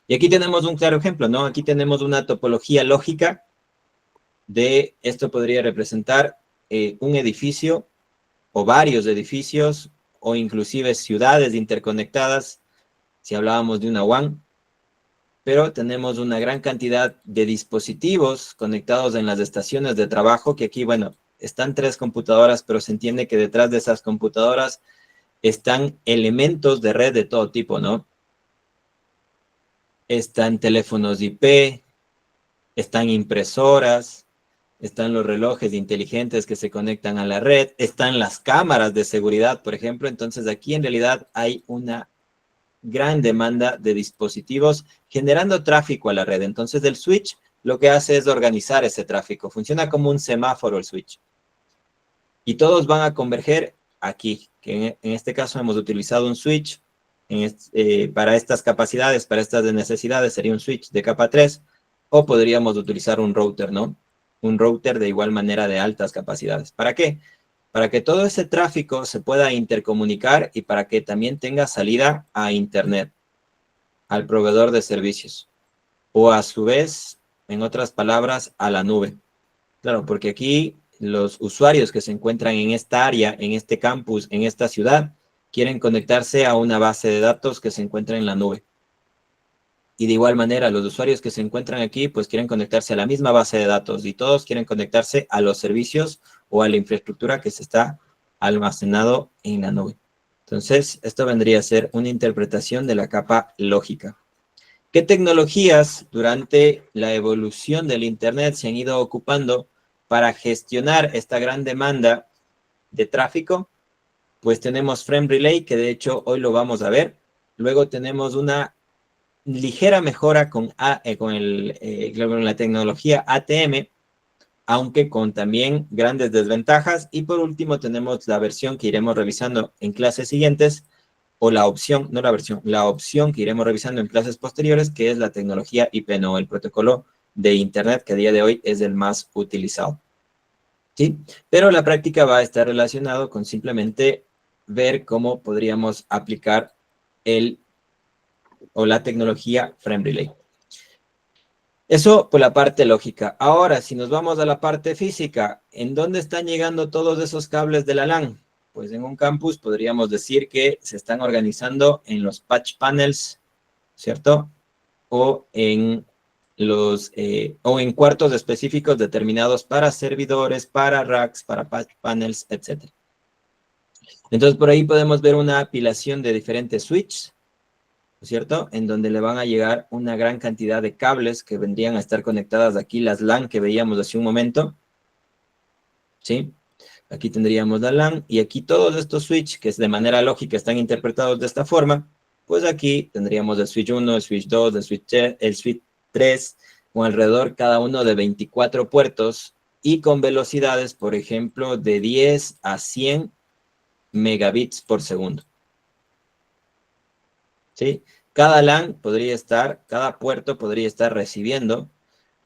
Y aquí tenemos un claro ejemplo, ¿no? Aquí tenemos una topología lógica de, esto podría representar un edificio o varios edificios o inclusive ciudades interconectadas, si hablábamos de una WAN, pero tenemos una gran cantidad de dispositivos conectados en las estaciones de trabajo, que aquí, bueno, están 3 computadoras, pero se entiende que detrás de esas computadoras están elementos de red de todo tipo, ¿no? Están teléfonos IP, están impresoras, están los relojes inteligentes que se conectan a la red, están las cámaras de seguridad, por ejemplo. Entonces, aquí en realidad hay una gran demanda de dispositivos generando tráfico a la red. Entonces, el switch lo que hace es organizar ese tráfico. Funciona como un semáforo el switch. Y todos van a converger aquí, que en este caso hemos utilizado un switch para estas capacidades, para estas necesidades, sería un switch de capa 3, o podríamos utilizar un router, ¿no? Un router de igual manera de altas capacidades. ¿Para qué? Para que todo ese tráfico se pueda intercomunicar y para que también tenga salida a Internet, al proveedor de servicios, o a su vez, en otras palabras, a la nube. Claro, porque aquí los usuarios que se encuentran en esta área, en este campus, en esta ciudad, quieren conectarse a una base de datos que se encuentra en la nube. Y de igual manera, los usuarios que se encuentran aquí, pues quieren conectarse a la misma base de datos y todos quieren conectarse a los servicios o a la infraestructura que se está almacenado en la nube. Entonces, esto vendría a ser una interpretación de la capa lógica. ¿Qué tecnologías durante la evolución del Internet se han ido ocupando para gestionar esta gran demanda de tráfico? Pues tenemos Frame Relay, que de hecho hoy lo vamos a ver. Luego tenemos una ligera mejora con la tecnología ATM, aunque con también grandes desventajas. Y por último tenemos la versión que iremos revisando en clases siguientes, o la opción, no la versión, la opción que iremos revisando en clases posteriores, que es la tecnología IP, el protocolo de Internet, que a día de hoy es el más utilizado. ¿Sí? Pero la práctica va a estar relacionado con simplemente ver cómo podríamos aplicar la tecnología Frame Relay. Eso por la parte lógica. Ahora, si nos vamos a la parte física, ¿en dónde están llegando todos esos cables de la LAN? Pues en un campus podríamos decir que se están organizando en los patch panels, ¿cierto? O en cuartos específicos determinados para servidores, para racks, para patch panels, etc. Entonces, por ahí podemos ver una apilación de diferentes switches, ¿cierto? En donde le van a llegar una gran cantidad de cables que vendrían a estar conectadas aquí, las LAN que veíamos hace un momento, ¿sí? Aquí tendríamos la LAN y aquí todos estos switches que de manera lógica están interpretados de esta forma, pues aquí tendríamos el switch 1, el switch 2, el switch 3, con alrededor cada uno de 24 puertos y con velocidades, por ejemplo, de 10 a 100 megabits por segundo. ¿Sí? Cada LAN cada puerto podría estar recibiendo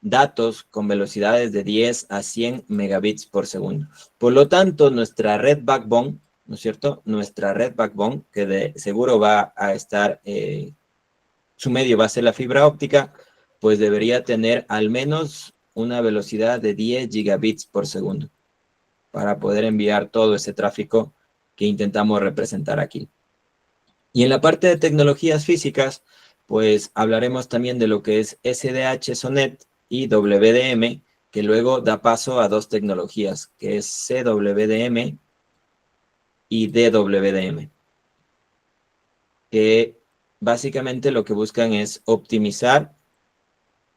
datos con velocidades de 10 a 100 megabits por segundo. Por lo tanto, nuestra red backbone, ¿no es cierto? Nuestra red backbone, que de seguro va a estar, su medio va a ser la fibra óptica, pues debería tener al menos una velocidad de 10 gigabits por segundo para poder enviar todo ese tráfico que intentamos representar aquí. Y en la parte de tecnologías físicas, pues hablaremos también de lo que es SDH SONET y WDM, que luego da paso a dos tecnologías, que es CWDM y DWDM, que básicamente lo que buscan es optimizar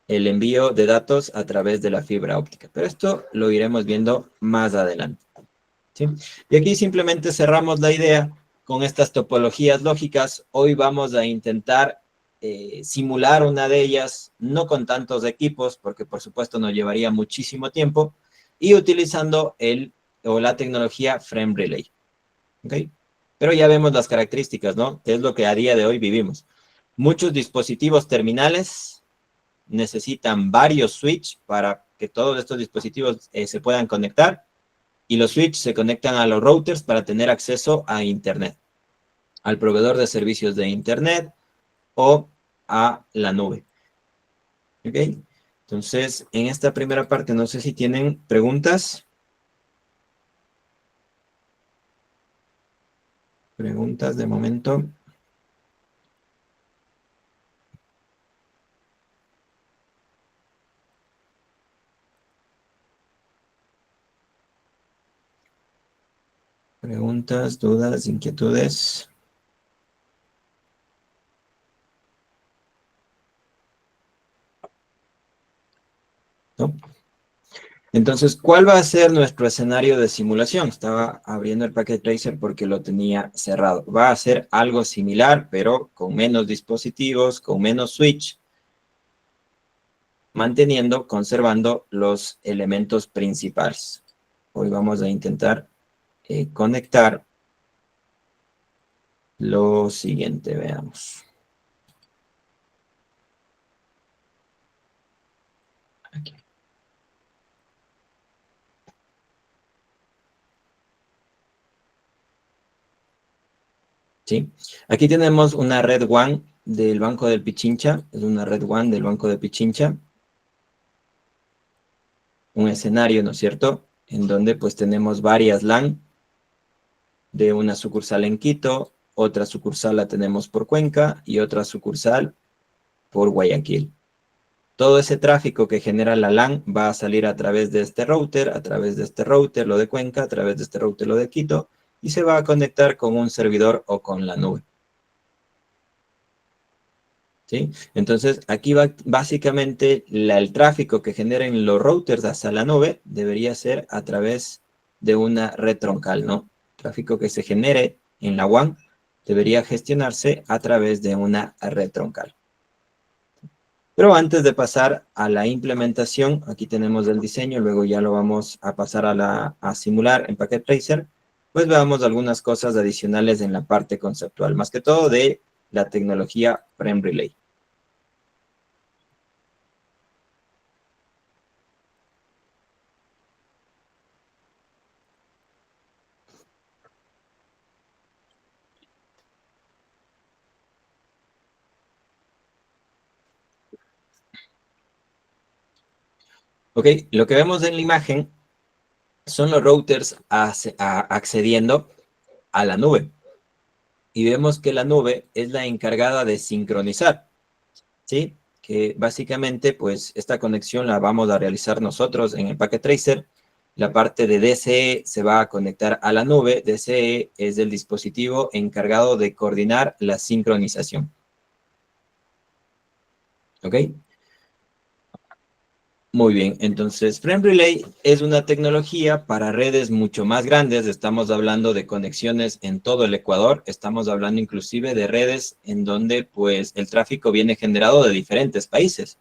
el envío de datos a través de la fibra óptica. Pero esto lo iremos viendo más adelante, ¿sí? Y aquí simplemente cerramos la idea con estas topologías lógicas. Hoy vamos a intentar simular una de ellas, no con tantos equipos, porque por supuesto nos llevaría muchísimo tiempo, y utilizando la tecnología Frame Relay. ¿Ok? Pero ya vemos las características, ¿no? Que es lo que a día de hoy vivimos. Muchos dispositivos terminales necesitan varios switches para que todos estos dispositivos se puedan conectar. Y los switches se conectan a los routers para tener acceso a Internet, al proveedor de servicios de Internet o a la nube. ¿Ok? Entonces, en esta primera parte, no sé si tienen preguntas. Preguntas de momento. Preguntas, dudas, inquietudes. ¿No? Entonces, ¿cuál va a ser nuestro escenario de simulación? Estaba abriendo el Packet Tracer porque lo tenía cerrado. Va a ser algo similar, pero con menos dispositivos, con menos switch, conservando los elementos principales. Hoy vamos a intentar conectar lo siguiente, veamos. Aquí. ¿Sí? Aquí tenemos una red WAN del Banco del Pichincha. Es una red WAN del Banco de Pichincha. Un escenario, ¿no es cierto? En donde pues tenemos varias LAN de una sucursal en Quito, otra sucursal la tenemos por Cuenca y otra sucursal por Guayaquil. Todo ese tráfico que genera la LAN va a salir a través de este router, lo de Cuenca, a través de este router, lo de Quito, y se va a conectar con un servidor o con la nube. ¿Sí? Entonces, aquí va básicamente el tráfico que generen los routers hacia la nube debería ser a través de una red troncal, ¿no? Tráfico que se genere en la WAN debería gestionarse a través de una red troncal. Pero antes de pasar a la implementación, aquí tenemos el diseño, luego ya lo vamos a pasar a simular en Packet Tracer, pues veamos algunas cosas adicionales en la parte conceptual, más que todo de la tecnología Frame Relay. Ok, lo que vemos en la imagen son los routers accediendo a la nube. Y vemos que la nube es la encargada de sincronizar, ¿sí? Que básicamente, pues, esta conexión la vamos a realizar nosotros en el Packet Tracer. La parte de DCE se va a conectar a la nube. DCE es el dispositivo encargado de coordinar la sincronización. ¿Ok? Muy bien, entonces Frame Relay es una tecnología para redes mucho más grandes. Estamos hablando de conexiones en todo el Ecuador. Estamos hablando inclusive de redes en donde pues el tráfico viene generado de diferentes países.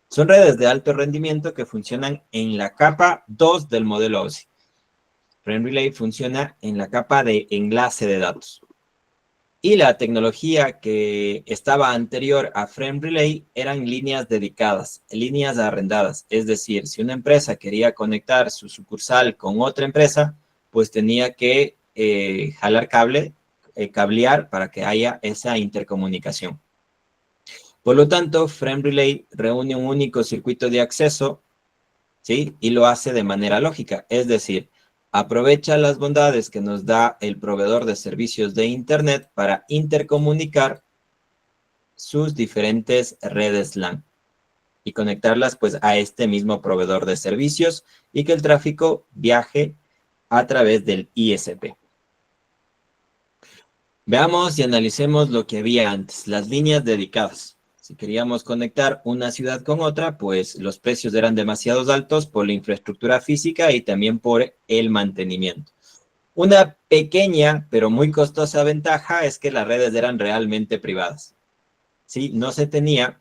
Son redes de alto rendimiento que funcionan en la capa 2 del modelo OSI. Frame Relay funciona en la capa de enlace de datos. Y la tecnología que estaba anterior a Frame Relay eran líneas dedicadas, líneas arrendadas. Es decir, si una empresa quería conectar su sucursal con otra empresa, pues tenía que jalar cable, cablear para que haya esa intercomunicación. Por lo tanto, Frame Relay reúne un único circuito de acceso, ¿sí? Y lo hace de manera lógica. Es decir, aprovecha las bondades que nos da el proveedor de servicios de Internet para intercomunicar sus diferentes redes LAN y conectarlas pues a este mismo proveedor de servicios y que el tráfico viaje a través del ISP. Veamos y analicemos lo que había antes, las líneas dedicadas. Si queríamos conectar una ciudad con otra, pues los precios eran demasiado altos por la infraestructura física y también por el mantenimiento. Una pequeña, pero muy costosa ventaja es que las redes eran realmente privadas. ¿Sí? No se tenía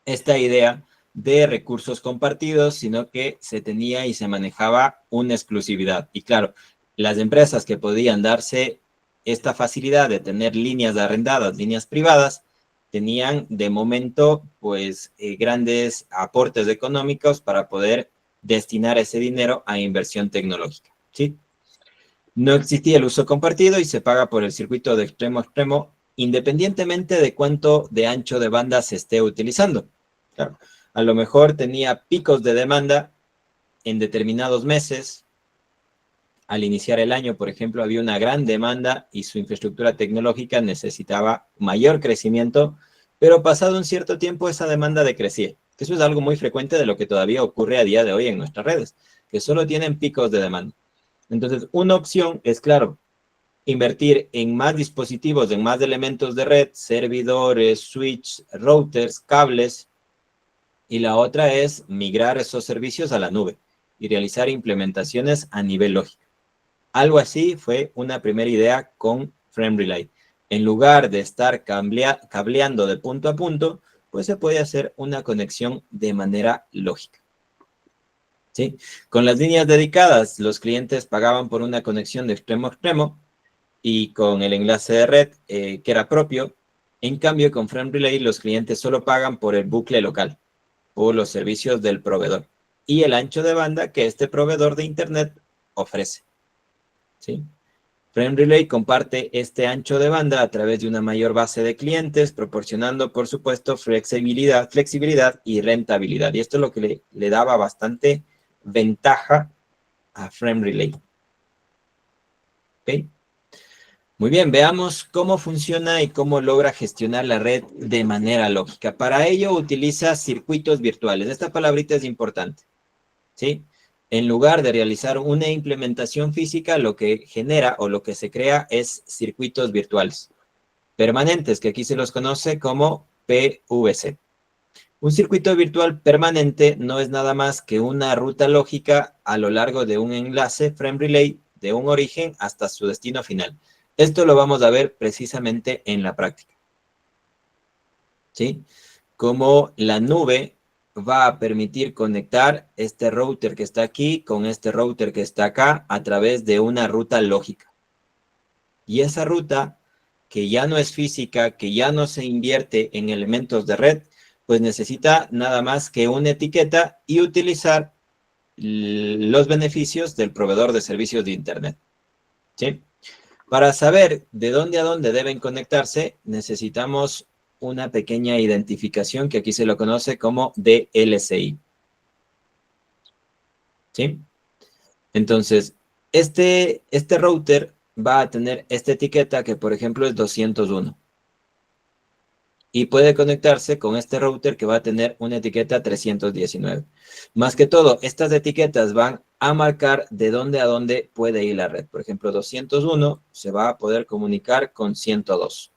esta idea de recursos compartidos, sino que se tenía y se manejaba una exclusividad. Y claro, las empresas que podían darse esta facilidad de tener líneas arrendadas, líneas privadas, tenían de momento pues grandes aportes económicos para poder destinar ese dinero a inversión tecnológica. ¿sí? No existía el uso compartido y se paga por el circuito de extremo a extremo independientemente de cuánto de ancho de banda se esté utilizando. Claro, a lo mejor tenía picos de demanda en determinados meses. Al iniciar el año, por ejemplo, había una gran demanda y su infraestructura tecnológica necesitaba mayor crecimiento, pero pasado un cierto tiempo esa demanda decrecía. Eso es algo muy frecuente de lo que todavía ocurre a día de hoy en nuestras redes, que solo tienen picos de demanda. Entonces, una opción es, claro, invertir en más dispositivos, en más elementos de red, servidores, switch, routers, cables, y la otra es migrar esos servicios a la nube y realizar implementaciones a nivel lógico. Algo así fue una primera idea con FrameRelay. En lugar de estar cableando de punto a punto, pues se puede hacer una conexión de manera lógica. ¿Sí? Con las líneas dedicadas, los clientes pagaban por una conexión de extremo a extremo y con el enlace de red que era propio. En cambio, con FrameRelay, los clientes solo pagan por el bucle local o los servicios del proveedor y el ancho de banda que este proveedor de Internet ofrece. ¿Sí? FrameRelay comparte este ancho de banda a través de una mayor base de clientes, proporcionando, por supuesto, flexibilidad y rentabilidad. Y esto es lo que le daba bastante ventaja a FrameRelay. ¿Ok? Muy bien, veamos cómo funciona y cómo logra gestionar la red de manera lógica. Para ello utiliza circuitos virtuales. Esta palabrita es importante, ¿sí? En lugar de realizar una implementación física, lo que genera o lo que se crea es circuitos virtuales permanentes, que aquí se los conoce como PVC. Un circuito virtual permanente no es nada más que una ruta lógica a lo largo de un enlace FrameRelay de un origen hasta su destino final. Esto lo vamos a ver precisamente en la práctica. ¿Sí? Cómo la nube va a permitir conectar este router que está aquí con este router que está acá a través de una ruta lógica. Y esa ruta, que ya no es física, que ya no se invierte en elementos de red, pues necesita nada más que una etiqueta y utilizar los beneficios del proveedor de servicios de Internet. ¿Sí? Para saber de dónde a dónde deben conectarse, necesitamos una pequeña identificación que aquí se lo conoce como DLCI. ¿Sí? Entonces, este router va a tener esta etiqueta que, por ejemplo, es 201. Y puede conectarse con este router que va a tener una etiqueta 319. Más que todo, estas etiquetas van a marcar de dónde a dónde puede ir la red. Por ejemplo, 201 se va a poder comunicar con 102.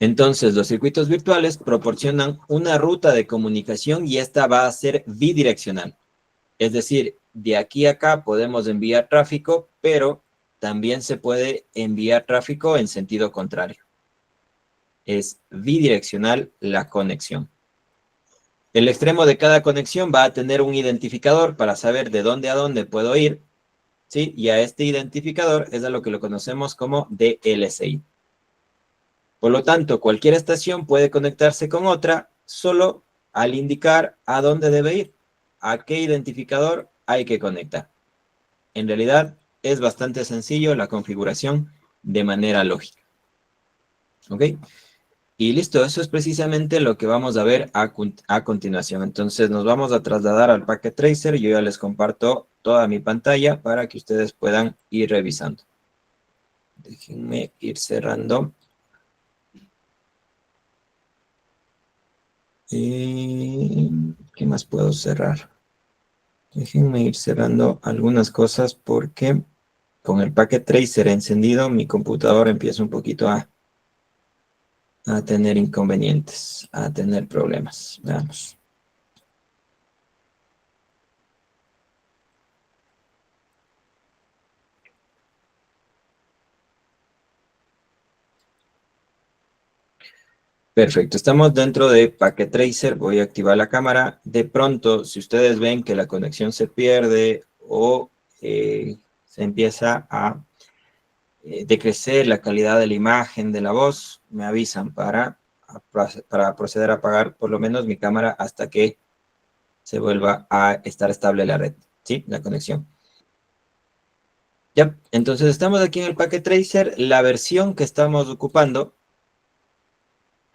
Entonces, los circuitos virtuales proporcionan una ruta de comunicación y esta va a ser bidireccional. Es decir, de aquí a acá podemos enviar tráfico, pero también se puede enviar tráfico en sentido contrario. Es bidireccional la conexión. El extremo de cada conexión va a tener un identificador para saber de dónde a dónde puedo ir, ¿sí? Y a este identificador es a lo que lo conocemos como DLCI. Por lo tanto, cualquier estación puede conectarse con otra solo al indicar a dónde debe ir, a qué identificador hay que conectar. En realidad, es bastante sencillo la configuración de manera lógica. ¿Ok? Y listo, eso es precisamente lo que vamos a ver a continuación. Entonces nos vamos a trasladar al Packet Tracer. Yo ya les comparto toda mi pantalla para que ustedes puedan ir revisando. Déjenme ir cerrando. ¿Qué más puedo cerrar? Déjenme ir cerrando algunas cosas porque con el Packet Tracer encendido mi computador empieza un poquito a tener inconvenientes, a tener problemas. Veamos. Perfecto, estamos dentro de Packet Tracer. Voy a activar la cámara. De pronto, si ustedes ven que la conexión se pierde o se empieza a decrecer la calidad de la imagen, de la voz, me avisan para proceder a apagar por lo menos mi cámara hasta que se vuelva a estar estable la red, ¿sí? La conexión. Ya, entonces estamos aquí en el Packet Tracer. La versión que estamos ocupando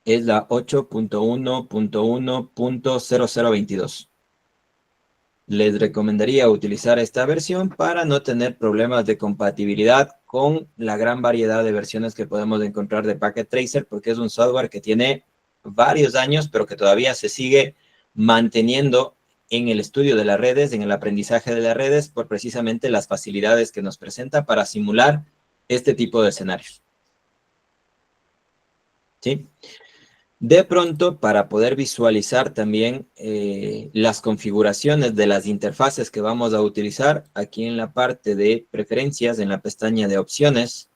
es la 8.1.1.0022. Les recomendaría utilizar esta versión para no tener problemas de compatibilidad con la gran variedad de versiones que podemos encontrar de Packet Tracer, porque es un software que tiene varios años, pero que todavía se sigue manteniendo en el estudio de las redes, en el aprendizaje de las redes, por precisamente las facilidades que nos presenta para simular este tipo de escenarios. ¿Sí? De pronto, para poder visualizar también las configuraciones de las interfaces que vamos a utilizar, aquí en la parte de preferencias, en la pestaña de opciones,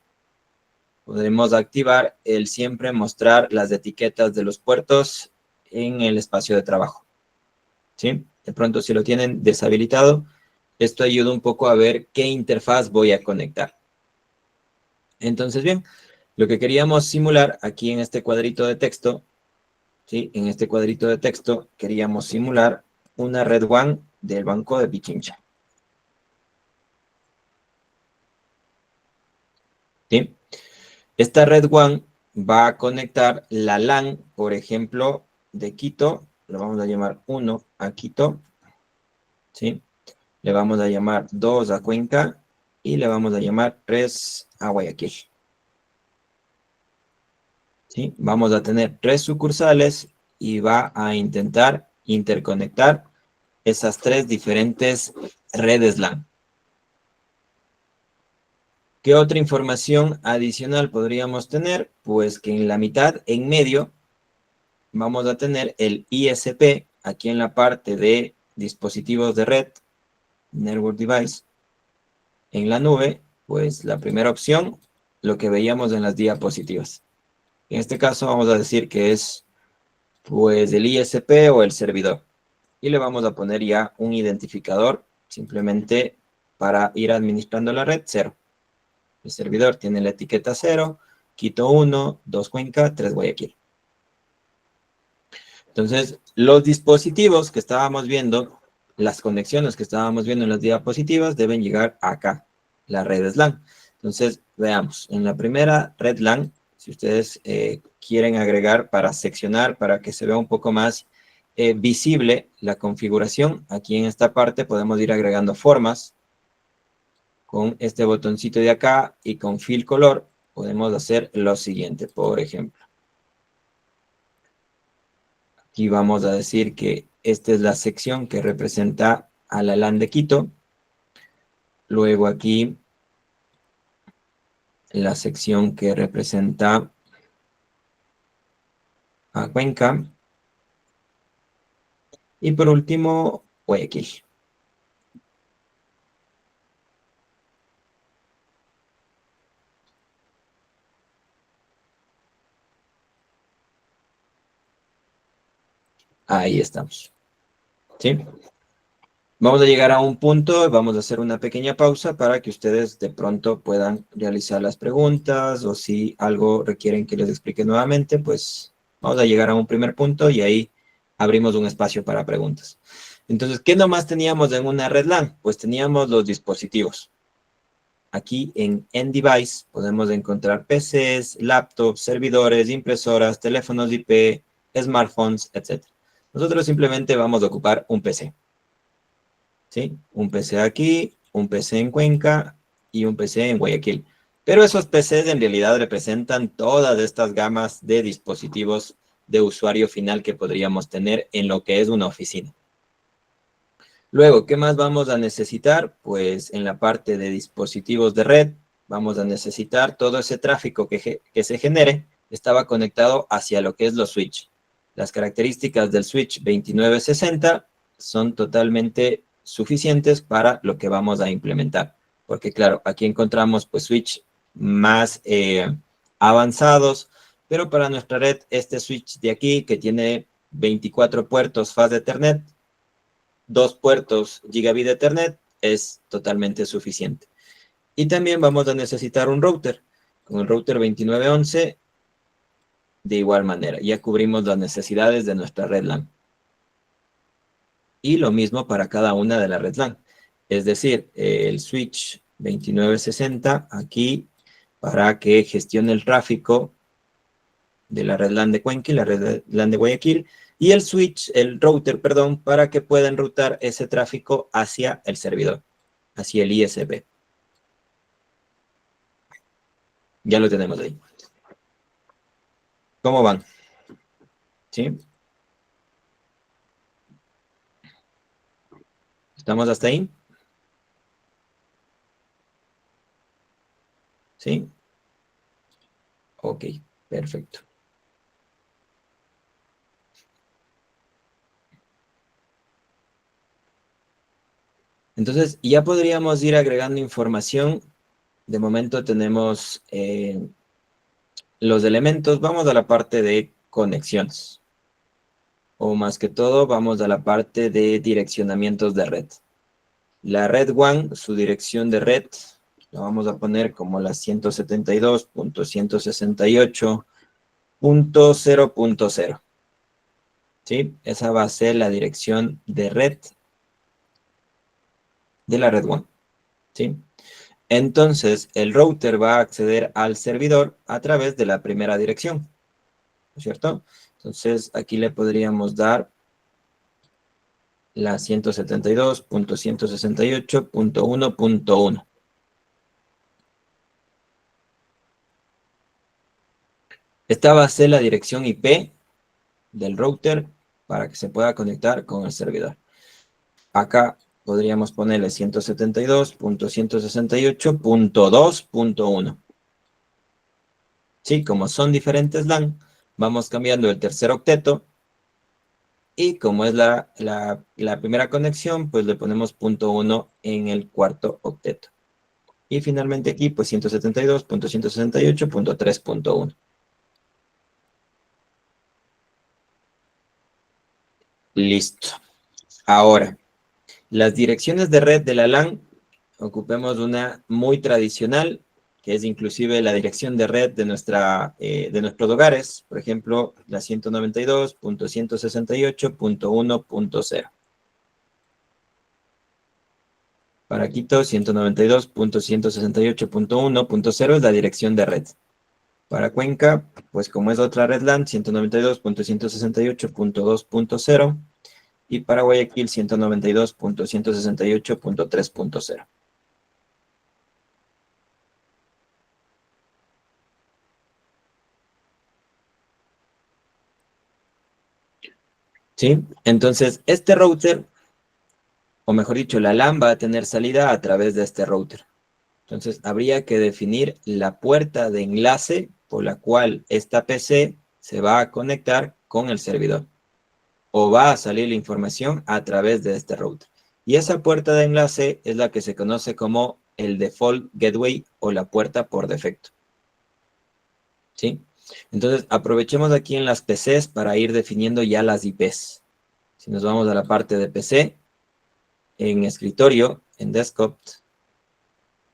podemos activar el siempre mostrar las etiquetas de los puertos en el espacio de trabajo. ¿Sí? De pronto, si lo tienen deshabilitado, esto ayuda un poco a ver qué interfaz voy a conectar. Entonces, bien, lo que queríamos simular aquí en este cuadrito de texto, ¿sí? En este cuadrito de texto queríamos simular una red WAN del Banco de Pichincha. ¿Sí? Esta red WAN va a conectar la LAN, por ejemplo, de Quito, lo vamos a llamar 1 a Quito, ¿sí? Le vamos a llamar 2 a Cuenca y le vamos a llamar 3 a Guayaquil. ¿Sí? Vamos a tener 3 sucursales y va a intentar interconectar esas 3 diferentes redes LAN. ¿Qué otra información adicional podríamos tener? Pues que en la mitad, en medio, vamos a tener el ISP, aquí en la parte de dispositivos de red, Network Device. En la nube, pues la primera opción, lo que veíamos en las diapositivas. En este caso vamos a decir que es pues el ISP o el servidor. Y le vamos a poner ya un identificador, simplemente para ir administrando la red, 0. El servidor tiene la etiqueta 0, Quito 1, 2 Cuenca, 3 Guayaquil. Entonces, los dispositivos que estábamos viendo, las conexiones que estábamos viendo en las diapositivas deben llegar acá, las redes LAN. Entonces, veamos, en la primera red LAN, si ustedes quieren agregar para seccionar, para que se vea un poco más visible la configuración, aquí en esta parte podemos ir agregando formas. Con este botoncito de acá y con Fill Color podemos hacer lo siguiente, por ejemplo. Aquí vamos a decir que esta es la sección que representa a la LAN de Quito. Luego aquí la sección que representa a Cuenca. Y por último, Guayaquil. Ahí estamos. ¿Sí? Vamos a llegar a un punto, vamos a hacer una pequeña pausa para que ustedes de pronto puedan realizar las preguntas o si algo requieren que les explique nuevamente, pues vamos a llegar a un primer punto y ahí abrimos un espacio para preguntas. Entonces, ¿qué nomás teníamos en una red LAN? Pues teníamos los dispositivos. Aquí en Device podemos encontrar PCs, laptops, servidores, impresoras, teléfonos IP, smartphones, etc. Nosotros simplemente vamos a ocupar un PC. ¿Sí? Un PC aquí, un PC en Cuenca y un PC en Guayaquil. Pero esos PCs en realidad representan todas estas gamas de dispositivos de usuario final que podríamos tener en lo que es una oficina. Luego, ¿qué más vamos a necesitar? Pues en la parte de dispositivos de red, vamos a necesitar todo ese tráfico que se genere, estaba conectado hacia lo que es los switch. Las características del switch 2960 son totalmente suficientes para lo que vamos a implementar. Porque claro, aquí encontramos pues switch más avanzados, pero para nuestra red, este switch de aquí que tiene 24 puertos fast Ethernet, 2 puertos gigabit Ethernet es totalmente suficiente. Y también vamos a necesitar un router. Con el router 2911, de igual manera, ya cubrimos las necesidades de nuestra red LAN. Y lo mismo para cada una de las red LAN. Es decir, el switch 2960 aquí para que gestione el tráfico de la red LAN de Cuenca y la red LAN de Guayaquil, y el switch, el router, perdón, para que pueda enrutar ese tráfico hacia el servidor, hacia el ISP. Ya lo tenemos ahí. ¿Cómo van? ¿Sí? ¿Estamos hasta ahí? ¿Sí? Ok, perfecto. Entonces, ya podríamos ir agregando información. De momento tenemos los elementos. Vamos a la parte de conexiones. O más que todo, vamos a la parte de direccionamientos de red. La red WAN, su dirección de red, la vamos a poner como la 172.168.0.0. ¿Sí? Esa va a ser la dirección de red de la red WAN. ¿Sí? Entonces, el router va a acceder al servidor a través de la primera dirección, ¿no es cierto? Entonces, aquí le podríamos dar la 172.168.1.1. Esta va a ser la dirección IP del router para que se pueda conectar con el servidor. Acá podríamos ponerle 172.168.2.1. Sí, como son diferentes LAN, vamos cambiando el tercer octeto. Y como es la primera conexión, pues le ponemos .1 en el cuarto octeto. Y finalmente aquí, pues 172.168.3.1. Listo. Ahora, las direcciones de red de la LAN, ocupemos una muy tradicional, que es inclusive la dirección de red de nuestros hogares. Por ejemplo, la 192.168.1.0. Para Quito, 192.168.1.0 es la dirección de red. Para Cuenca, pues como es otra red LAN, 192.168.2.0. Y para Guayaquil, 192.168.3.0. ¿Sí? Entonces, este router, o mejor dicho, la LAN va a tener salida a través de este router. Entonces, habría que definir la puerta de enlace por la cual esta PC se va a conectar con el servidor, o va a salir la información a través de este router. Y esa puerta de enlace es la que se conoce como el default gateway o la puerta por defecto. ¿Sí? Entonces, aprovechemos aquí en las PCs para ir definiendo ya las IPs. Si nos vamos a la parte de PC, en escritorio, en desktop,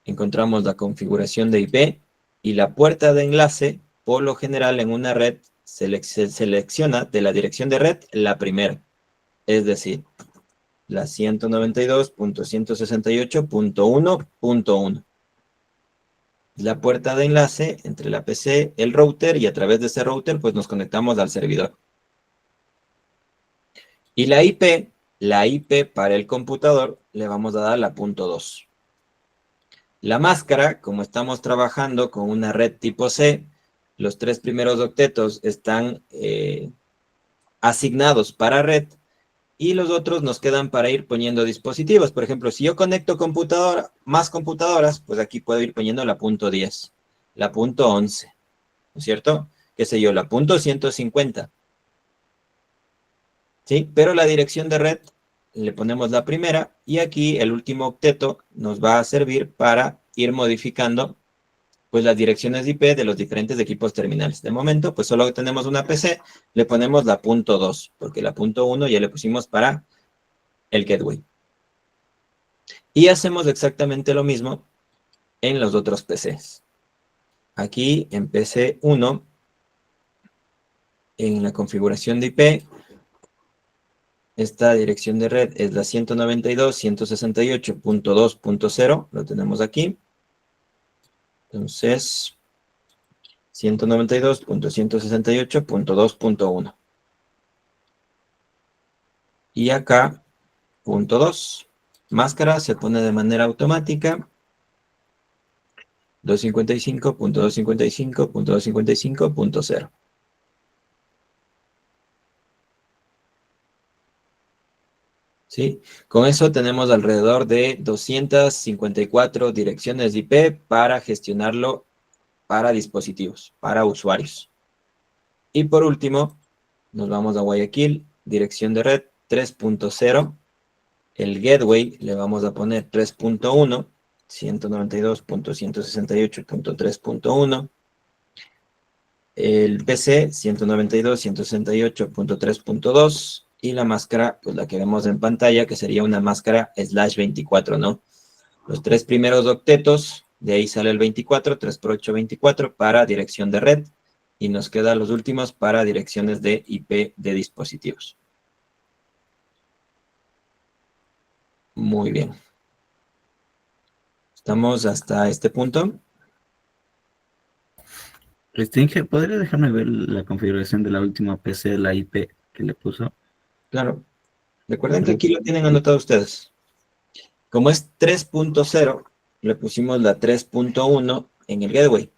encontramos la configuración de IP y la puerta de enlace, por lo general en una red, se selecciona de la dirección de red la primera, es decir, la 192.168.1.1. La puerta de enlace entre la PC, el router, y a través de ese router, pues nos conectamos al servidor. Y la IP para el computador, le vamos a dar la .2. La máscara, como estamos trabajando con una red tipo C, los 3 primeros octetos están asignados para red y los otros nos quedan para ir poniendo dispositivos. Por ejemplo, si yo conecto más computadoras, pues aquí puedo ir poniendo la .10, la .11, ¿no es cierto? ¿Qué sé yo? La .150. ¿Sí? Pero la dirección de red le ponemos la primera y aquí el último octeto nos va a servir para ir modificando pues las direcciones de IP de los diferentes equipos terminales. De momento, pues solo tenemos una PC, le ponemos la .2, porque la .1 ya le pusimos para el gateway. Y hacemos exactamente lo mismo en los otros PCs. Aquí en PC 1, en la configuración de IP, Esta dirección de red es la 192.168.2.0, lo tenemos aquí. Entonces, 192.168.2.1. Y acá, punto 2. Máscara se pone de manera automática. 255.255.255.0. ¿Sí? Con eso tenemos alrededor de 254 direcciones de IP para gestionarlo para dispositivos, para usuarios. Y por último, nos vamos a Guayaquil, dirección de red 3.0. El gateway le vamos a poner 3.1, 192.168.3.1. El PC 192.168.3.2 y la máscara, pues la que vemos en pantalla, que sería una máscara /24, ¿no? Los tres primeros octetos, de ahí sale el 24, 3 por 8, 24, para dirección de red, y nos quedan los últimos para direcciones de IP de dispositivos. Muy bien. ¿Estamos hasta este punto? Inge, ¿podría dejarme ver la configuración de la última PC de la IP que le puso? Claro. Recuerden que aquí lo tienen anotado ustedes. Como es 3.0, le pusimos la 3.1 en el gateway.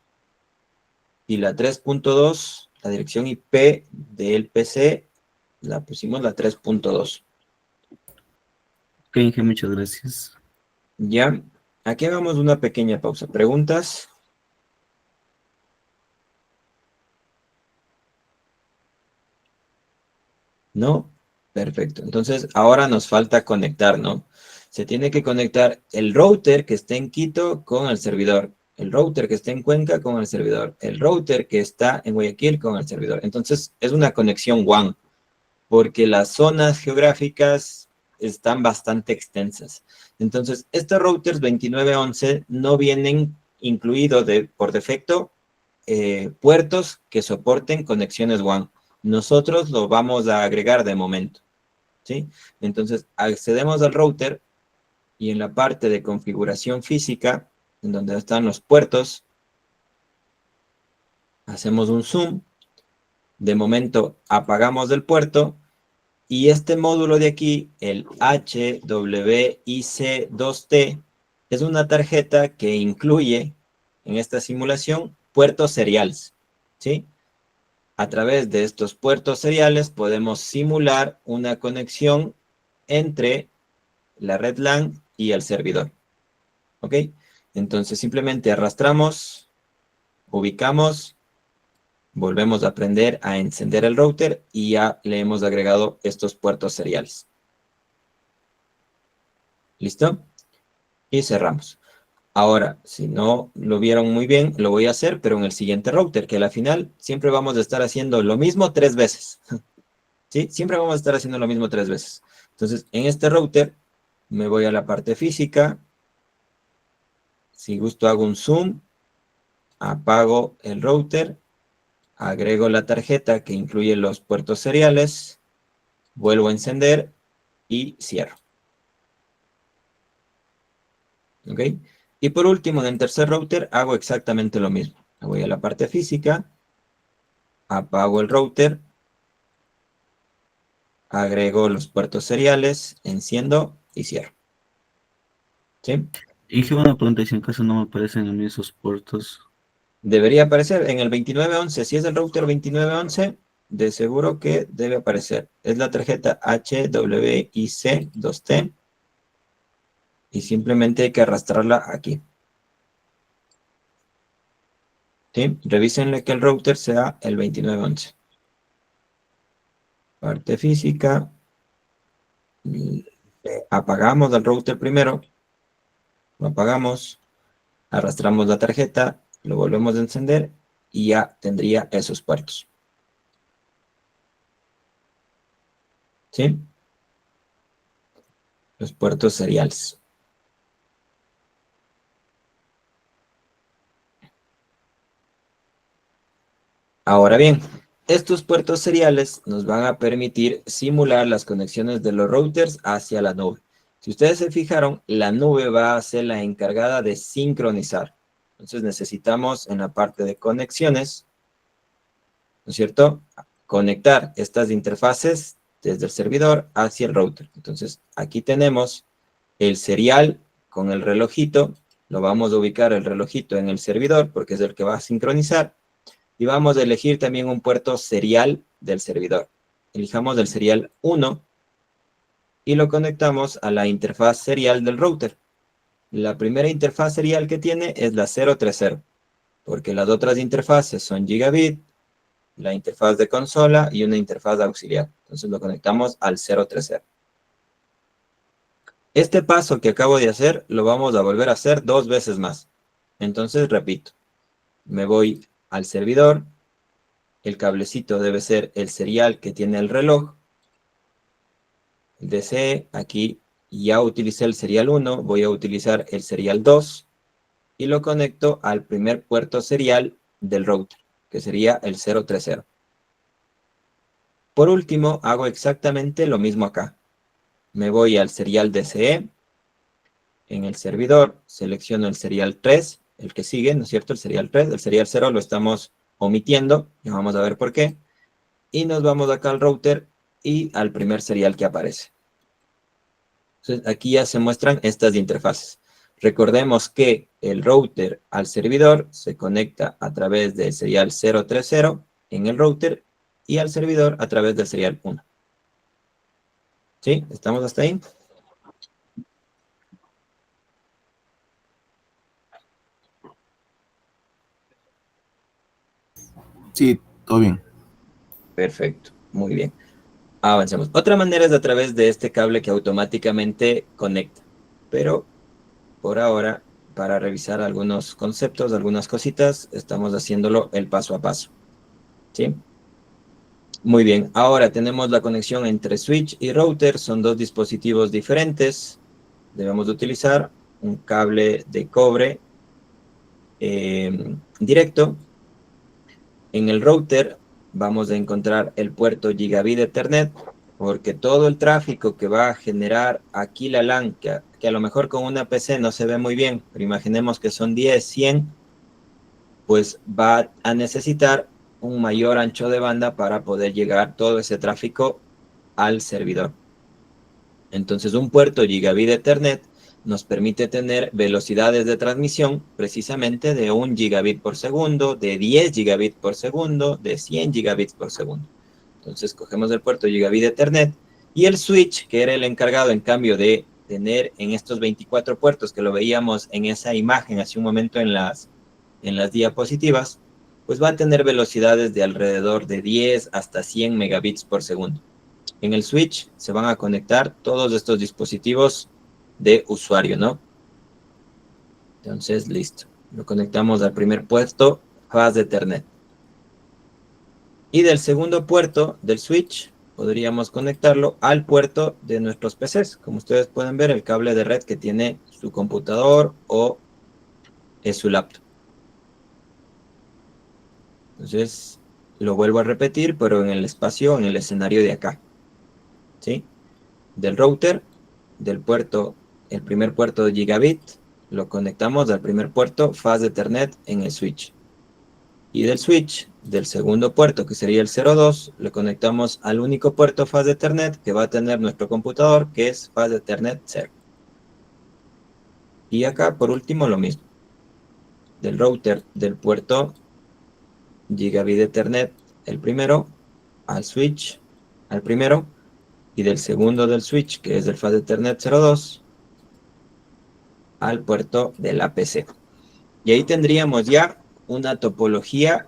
Y la 3.2, la dirección IP del PC, la pusimos la 3.2. Ok, Inge, muchas gracias. Ya, aquí hagamos una pequeña pausa. ¿Preguntas? ¿No? Perfecto. Entonces, ahora nos falta conectar, ¿no? Se tiene que conectar el router que esté en Quito con el servidor, el router que esté en Cuenca con el servidor, el router que está en Guayaquil con el servidor. Entonces, es una conexión WAN, porque las zonas geográficas están bastante extensas. Entonces, estos routers 2911 no vienen incluidos por defecto puertos que soporten conexiones WAN. Nosotros lo vamos a agregar de momento, ¿sí? Entonces, accedemos al router y en la parte de configuración física, en donde están los puertos, hacemos un zoom. De momento, apagamos el puerto. Y este módulo de aquí, el HWIC2T, es una tarjeta que incluye en esta simulación puertos seriales, ¿sí? A través de estos puertos seriales podemos simular una conexión entre la red LAN y el servidor, ¿ok? Entonces simplemente arrastramos, ubicamos, volvemos a aprender a encender el router y ya le hemos agregado estos puertos seriales. ¿Listo? Y cerramos. Ahora, si no lo vieron muy bien, lo voy a hacer, pero en el siguiente router, que a la final siempre vamos a estar haciendo lo mismo 3 veces. ¿Sí? Siempre vamos a estar haciendo lo mismo 3 veces. Entonces, en este router, me voy a la parte física. Si gusto, hago un zoom. Apago el router. Agrego la tarjeta que incluye los puertos seriales. Vuelvo a encender y cierro. ¿Ok? Y por último, en el tercer router, hago exactamente lo mismo. Me voy a la parte física. Apago el router. Agrego los puertos seriales. Enciendo y cierro. ¿Sí? Inge, una pregunta, y si en caso no me aparecen a mí esos puertos. Debería aparecer en el 2911. Si es el router 2911, de seguro que debe aparecer. Es la tarjeta HWIC2T. Y simplemente hay que arrastrarla aquí. ¿Sí? Revísenle que el router sea el 2911. Parte física. Apagamos el router primero. Lo apagamos. Arrastramos la tarjeta. Lo volvemos a encender. Y ya tendría esos puertos. ¿Sí? Los puertos seriales. Ahora bien, Estos puertos seriales nos van a permitir simular las conexiones de los routers hacia la nube. Si ustedes se fijaron, la nube va a ser la encargada de sincronizar. Entonces necesitamos en la parte de conexiones, ¿no es cierto?, conectar estas interfaces desde el servidor hacia el router. Entonces aquí tenemos el serial con el relojito. Lo vamos a ubicar el relojito en el servidor porque es el que va a sincronizar. Y vamos a elegir también un puerto serial del servidor. Elijamos el serial 1 y lo conectamos a la interfaz serial del router. La primera interfaz serial que tiene es la 030, porque las otras interfaces son gigabit, la interfaz de consola y una interfaz auxiliar. Entonces lo conectamos al 030. Este paso que acabo de hacer lo vamos a volver a hacer 2 veces más. Entonces repito, me voy al servidor, el cablecito debe ser el serial que tiene el reloj, el DCE, aquí ya utilicé el serial 1, voy a utilizar el serial 2 y lo conecto al primer puerto serial del router, que sería el 030. Por último, hago exactamente lo mismo acá. Me voy al serial DCE, en el servidor selecciono el serial 3, el que sigue, ¿no es cierto? El serial 3, el serial 0 lo estamos omitiendo, ya vamos a ver por qué. Y nos vamos acá al router y al primer serial que aparece. Entonces, aquí ya se muestran estas interfaces. Recordemos que el router al servidor se conecta a través del serial 030 en el router y al servidor a través del serial 1. ¿Sí? ¿Estamos hasta ahí? Sí, todo bien. Perfecto, muy bien. Avancemos. Otra manera es a través de este cable que automáticamente conecta. Pero por ahora, para revisar algunos conceptos, algunas cositas, estamos haciéndolo el paso a paso. ¿Sí? Muy bien. Ahora tenemos la conexión entre switch y router. Son 2 dispositivos diferentes. Debemos de utilizar un cable de cobre directo. En el router vamos a encontrar el puerto Gigabit Ethernet, porque todo el tráfico que va a generar aquí la LAN, que a lo mejor con una PC no se ve muy bien, pero imaginemos que son 10, 100, pues va a necesitar un mayor ancho de banda para poder llegar todo ese tráfico al servidor. Entonces un puerto Gigabit Ethernet nos permite tener velocidades de transmisión precisamente de 1 gigabit por segundo, de 10 gigabit por segundo, de 100 gigabits por segundo. Entonces cogemos el puerto Gigabit Ethernet y el switch, que era el encargado en cambio de tener en estos 24 puertos que lo veíamos en esa imagen hace un momento en las diapositivas, pues va a tener velocidades de alrededor de 10 hasta 100 megabits por segundo. En el switch se van a conectar todos estos dispositivos de usuario, ¿no? Entonces, listo. Lo conectamos al primer puerto, faz de Ethernet. Y del segundo puerto del switch, podríamos conectarlo al puerto de nuestros PCs. Como ustedes pueden ver, el cable de red que tiene su computador o es su laptop. Entonces, lo vuelvo a repetir, pero en el espacio, en el escenario de acá. ¿Sí? Del router, del puerto, el primer puerto de gigabit, lo conectamos al primer puerto faz de Ethernet en el switch. Y del switch, del segundo puerto, que sería el 02, lo conectamos al único puerto faz de Ethernet que va a tener nuestro computador, que es faz de Ethernet 0. Y acá, por último, lo mismo. Del router, del puerto Gigabit Ethernet, el primero, al switch, al primero, y del segundo del switch, que es del faz de Ethernet 02, al puerto de la PC. Y ahí tendríamos ya una topología,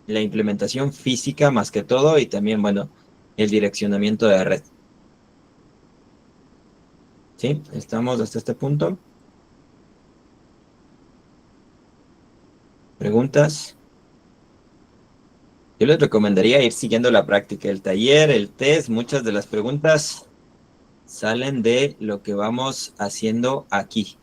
la implementación física más que todo, y también, bueno, el direccionamiento de red. ¿Sí? ¿Estamos hasta este punto? ¿Preguntas? Yo les recomendaría ir siguiendo la práctica, el taller, el test. Muchas de las preguntas salen de lo que vamos haciendo aquí.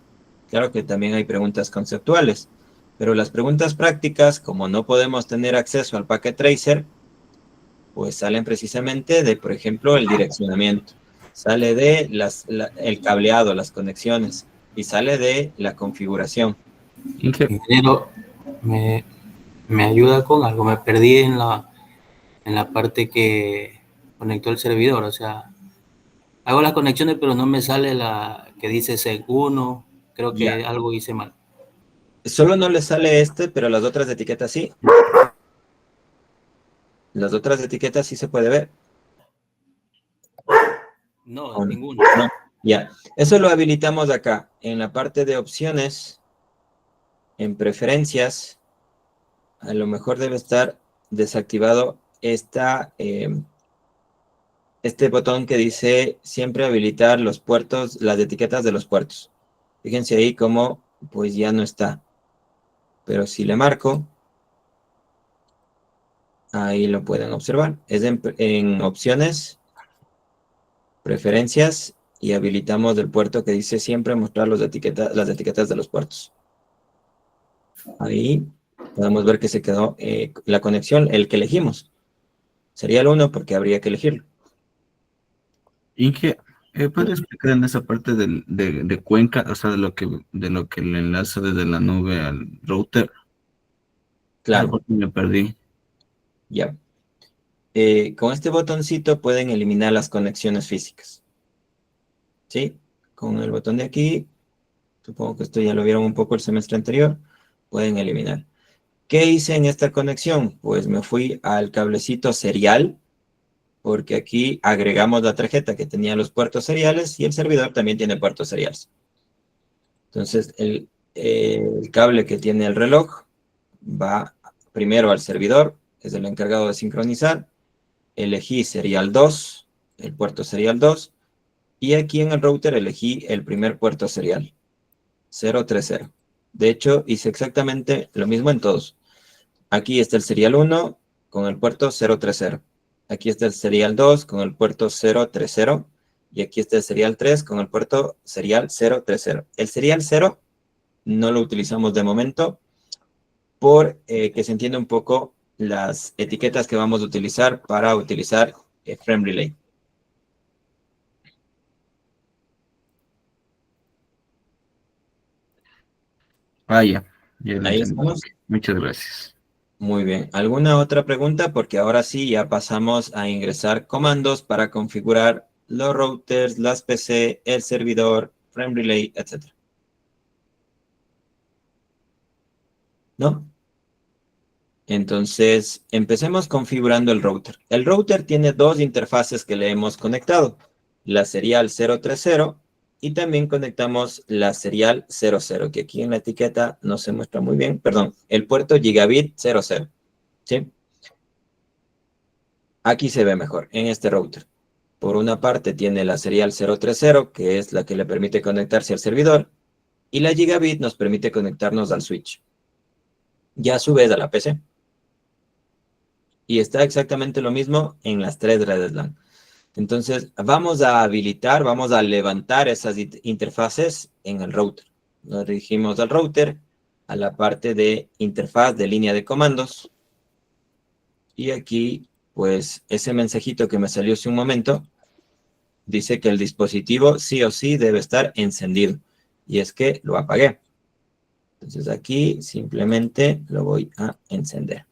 Claro que también hay preguntas conceptuales, pero las preguntas prácticas, como no podemos tener acceso al Packet Tracer, Pues salen precisamente de, por ejemplo, el direccionamiento. Sale de el cableado, las conexiones. Y sale de la configuración. Inge, Ingeniero, me ayuda con algo. Me perdí en la parte que conectó el servidor. O sea, hago las conexiones, pero no me sale la que dice seg1. Creo Ya. que algo hice mal. Solo no le sale pero las otras etiquetas sí. Las otras etiquetas sí se puede ver. No, ¿O no? ninguno. No. Ya. Eso lo habilitamos acá. En la parte de opciones, en preferencias, a lo mejor debe estar desactivado este botón que dice siempre habilitar los puertos, las etiquetas de los puertos. Fíjense ahí cómo pues ya no está. Pero si le marco, ahí lo pueden observar. Es en opciones, preferencias y habilitamos el puerto que dice siempre mostrar las etiquetas de los puertos. Ahí podemos ver que se quedó la conexión, el que elegimos. Sería el 1 porque habría que elegirlo. Inge, ¿puedes explicar en esa parte de Cuenca, o sea, de lo que le enlaza desde la nube al router? Esa Claro, parte me perdí. ya. Con este botoncito pueden eliminar las conexiones físicas. ¿Sí? Con el botón de aquí, supongo que esto ya lo vieron un poco el semestre anterior, pueden eliminar. ¿Qué hice en esta conexión? Pues me fui al cablecito serial, porque aquí agregamos la tarjeta que tenía los puertos seriales y el servidor también tiene puertos seriales. Entonces, el cable que tiene el reloj va primero al servidor, es el encargado de sincronizar. Elegí serial 2, el puerto serial 2, y aquí en el router elegí el primer puerto serial, 030. De hecho, hice exactamente lo mismo en todos. Aquí está el serial 1 con el puerto 030. Aquí está el serial 2 con el puerto 030. Y aquí está el serial 3 con el puerto serial 030. El serial 0 no lo utilizamos de momento por que se entienda un poco las etiquetas que vamos a utilizar para utilizar Frame Relay. Vaya, ya lo Ahí entendí. estamos. Muchas gracias. Muy bien. ¿Alguna otra pregunta? Porque ahora sí ya pasamos a ingresar comandos para configurar los routers, las PC, el servidor, Frame Relay, etc. ¿No? Entonces, empecemos configurando el router. El router tiene dos interfaces que le hemos conectado. La serial 030 y también conectamos la serial 00, que aquí en la etiqueta no se muestra muy bien. Perdón, el puerto gigabit 00. ¿Sí? Aquí se ve mejor, en este router. Por una parte tiene la serial 030, que es la que le permite conectarse al servidor, y la gigabit nos permite conectarnos al switch. Y a su vez a la PC. Y está exactamente lo mismo en las tres redes LAN. Entonces, vamos a habilitar, vamos a levantar esas interfaces en el router. Nos dirigimos al router, a la parte de interfaz de línea de comandos. Y aquí, pues, ese mensajito que me salió hace un momento, dice que el dispositivo sí o sí debe estar encendido. Y es que lo apagué. Entonces aquí simplemente lo voy a encender.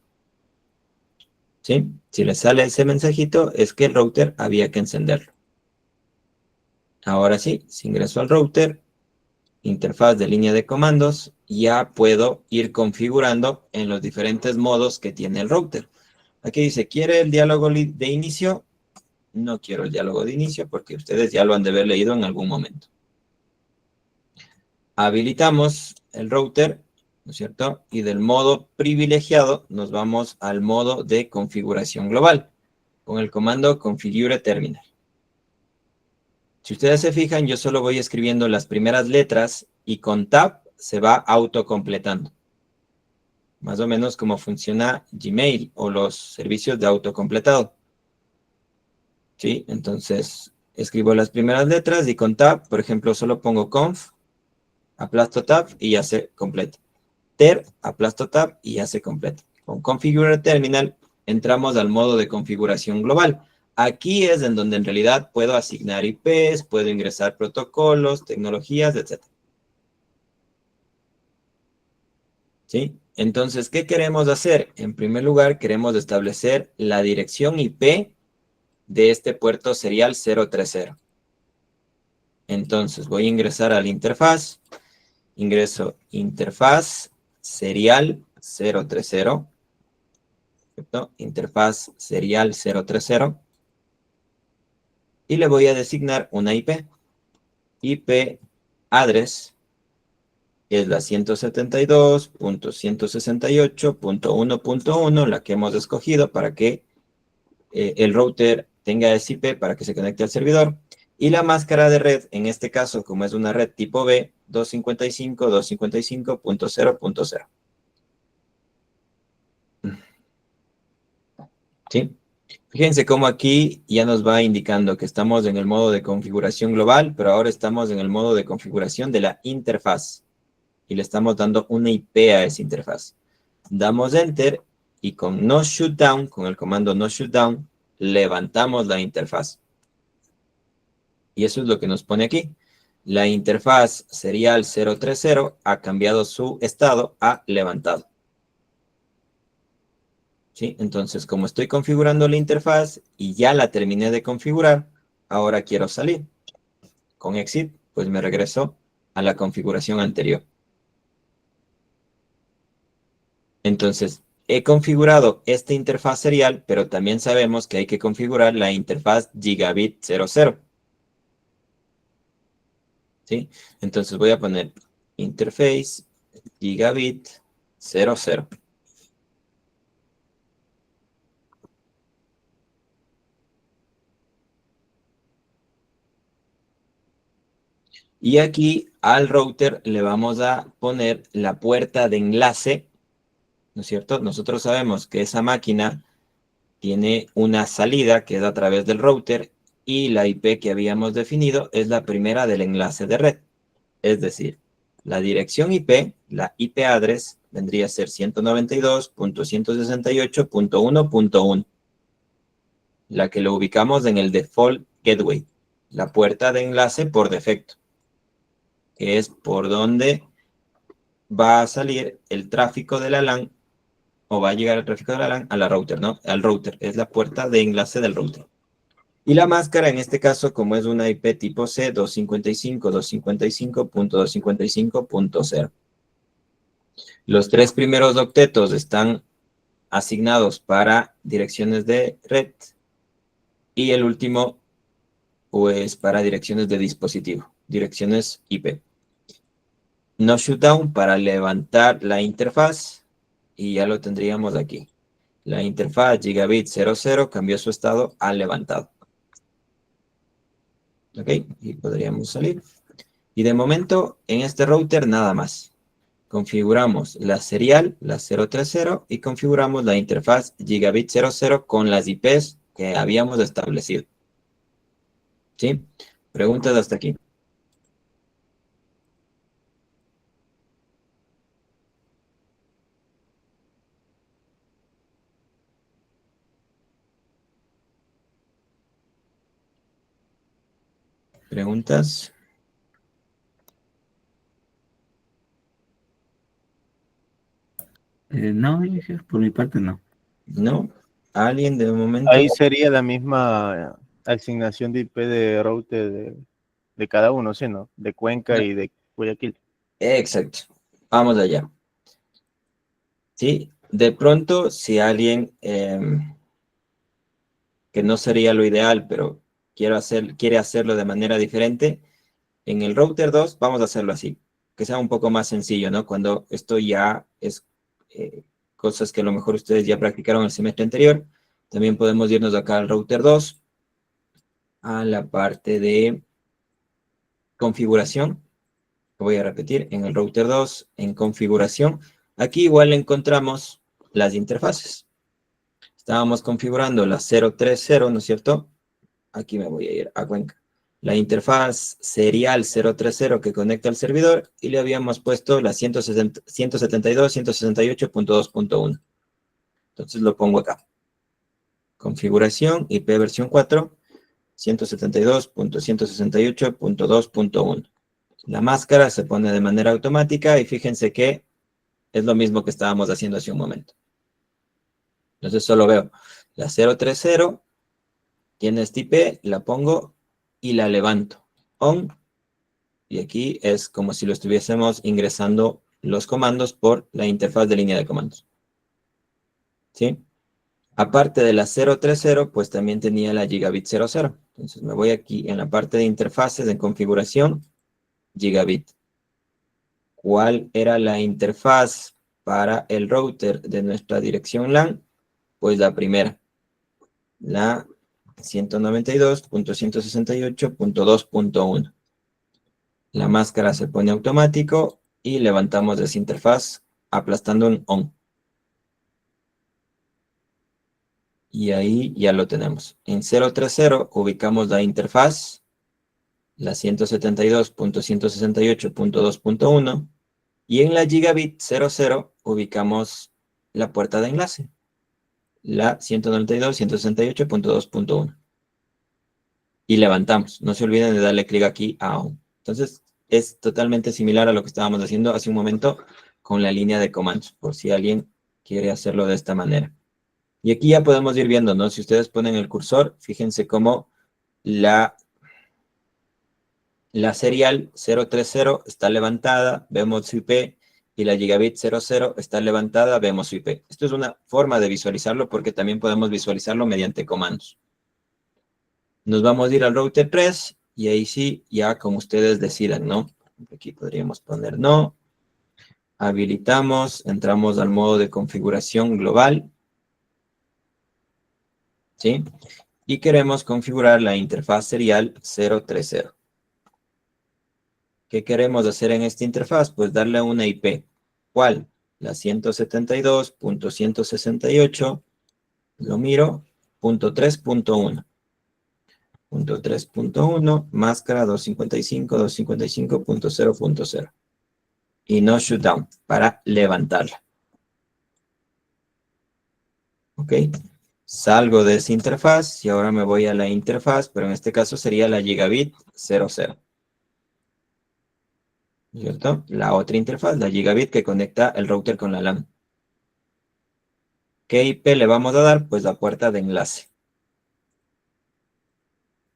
¿Sí? Si le sale ese mensajito, es que el router había que encenderlo. Ahora sí, si ingreso al router, interfaz de línea de comandos, ya puedo ir configurando en los diferentes modos que tiene el router. Aquí dice, ¿quiere el diálogo de inicio? No quiero el diálogo de inicio porque ustedes ya lo han de haber leído en algún momento. Habilitamos el router, ¿no es cierto? Y del modo privilegiado nos vamos al modo de configuración global con el comando configure terminal. Si ustedes se fijan, yo solo voy escribiendo las primeras letras y con tab se va autocompletando. Más o menos como funciona Gmail o los servicios de autocompletado. ¿Sí? Entonces, escribo las primeras letras y con tab, por ejemplo, solo pongo conf, aplasto tab y ya se completa. Ter, aplasto tab y ya se completa. Con configure terminal entramos al modo de configuración global. Aquí es en donde en realidad puedo asignar IPs, puedo ingresar protocolos, tecnologías, etc. ¿Sí? Entonces, ¿qué queremos hacer? En primer lugar, queremos establecer la dirección IP de este puerto serial 030. Entonces, voy a ingresar a la interfaz. Ingreso interfaz serial 030. ¿Perfecto? Interfaz serial 030. Y le voy a designar una IP. IP address es la 172.168.1.1, la que hemos escogido para que el router tenga ese IP para que se conecte al servidor. Y la máscara de red, en este caso, como es una red tipo B, 255.255.0.0. ¿Sí? Fíjense cómo aquí ya nos va indicando que estamos en el modo de configuración global, pero ahora estamos en el modo de configuración de la interfaz. Y le estamos dando una IP a esa interfaz. Damos Enter y con No Shutdown, con el comando No Shutdown, levantamos la interfaz. Y eso es lo que nos pone aquí. La interfaz serial 030 ha cambiado su estado a levantado. ¿Sí? Entonces, como estoy configurando la interfaz y ya la terminé de configurar, ahora quiero salir. Con Exit, pues me regreso a la configuración anterior. Entonces, he configurado esta interfaz serial, pero también sabemos que hay que configurar la interfaz Gigabit 00. ¿Sí? Entonces voy a poner interface Gigabit 00. Y aquí al router le vamos a poner la puerta de enlace, ¿no es cierto? Nosotros sabemos que esa máquina tiene una salida que es a través del router y la IP que habíamos definido es la primera del enlace de red. Es decir, la dirección IP, la IP address, vendría a ser 192.168.1.1, la que lo ubicamos en el default gateway, la puerta de enlace por defecto, que es por donde va a salir el tráfico de la LAN, o va a llegar el tráfico de la LAN a la router, ¿no? Al router, es la puerta de enlace del router. Y la máscara, en este caso, como es una IP tipo C, 255.255.255.0. Los tres primeros octetos están asignados para direcciones de red y el último, pues, para direcciones de dispositivo, direcciones IP. No shutdown para levantar la interfaz y ya lo tendríamos aquí. La interfaz Gigabit 00 cambió su estado a levantado. Ok, y podríamos salir. Y de momento, en este router nada más. Configuramos la serial, la 030, y configuramos la interfaz Gigabit 00 con las IPs que habíamos establecido. ¿Sí? Preguntas hasta aquí. ¿Preguntas? No, por mi parte no. ¿No? ¿Alguien de momento? Ahí sería la misma asignación de IP de router de cada uno, ¿sí, no? De Cuenca y de Guayaquil. Exacto. Vamos allá. ¿Sí? De pronto, si alguien que no sería lo ideal, pero quiere hacerlo de manera diferente, en el router 2 vamos a hacerlo así, que sea un poco más sencillo, ¿no? Cuando esto ya es cosas que a lo mejor ustedes ya practicaron el semestre anterior, también podemos irnos acá al router 2, a la parte de configuración. Voy a repetir, en el router 2, en configuración, aquí igual encontramos las interfaces. Estábamos configurando la 030, ¿no es cierto? Aquí me voy a ir a Cuenca. La interfaz serial 030 que conecta al servidor y le habíamos puesto la 172.168.2.1. Entonces lo pongo acá. Configuración, IP versión 4, 172.168.2.1. La máscara se pone de manera automática y fíjense que es lo mismo que estábamos haciendo hace un momento. Entonces solo veo la 030, tiene este IP, la pongo y la levanto. On. Y aquí es como si lo estuviésemos ingresando los comandos por la interfaz de línea de comandos. ¿Sí? Aparte de la 030, pues también tenía la gigabit 00. Entonces me voy aquí en la parte de interfaces, en configuración, gigabit. ¿Cuál era la interfaz para el router de nuestra dirección LAN? Pues la primera, la 192.168.2.1. La máscara se pone automático y levantamos esa interfaz aplastando en ON. Y ahí ya lo tenemos. En 030 ubicamos la interfaz, la 172.168.2.1, y en la gigabit 00 ubicamos la puerta de enlace, la 192.168.2.1. Y levantamos. No se olviden de darle clic aquí a ON. Entonces, es totalmente similar a lo que estábamos haciendo hace un momento con la línea de comandos, por si alguien quiere hacerlo de esta manera. Y aquí ya podemos ir viendo, ¿no? Si ustedes ponen el cursor, fíjense cómo la serial 030 está levantada, vemos su IP, y la gigabit 00 está levantada, vemos su IP. Esto es una forma de visualizarlo porque también podemos visualizarlo mediante comandos. Nos vamos a ir al router 3 y ahí sí, ya como ustedes decidan, ¿no? Aquí podríamos poner no. Habilitamos, entramos al modo de configuración global. ¿Sí? Y queremos configurar la interfaz serial 030. ¿Qué queremos hacer en esta interfaz? Pues darle una IP. ¿Cuál? La 172.168, lo miro, .3.1. Punto 3.1, máscara 255.255.0.0. Y no shutdown, para levantarla. ¿Ok? Salgo de esa interfaz y ahora me voy a la interfaz, pero en este caso sería la gigabit 00. ¿Cierto? La otra interfaz, la gigabit que conecta el router con la LAN. ¿Qué IP le vamos a dar? Pues la puerta de enlace.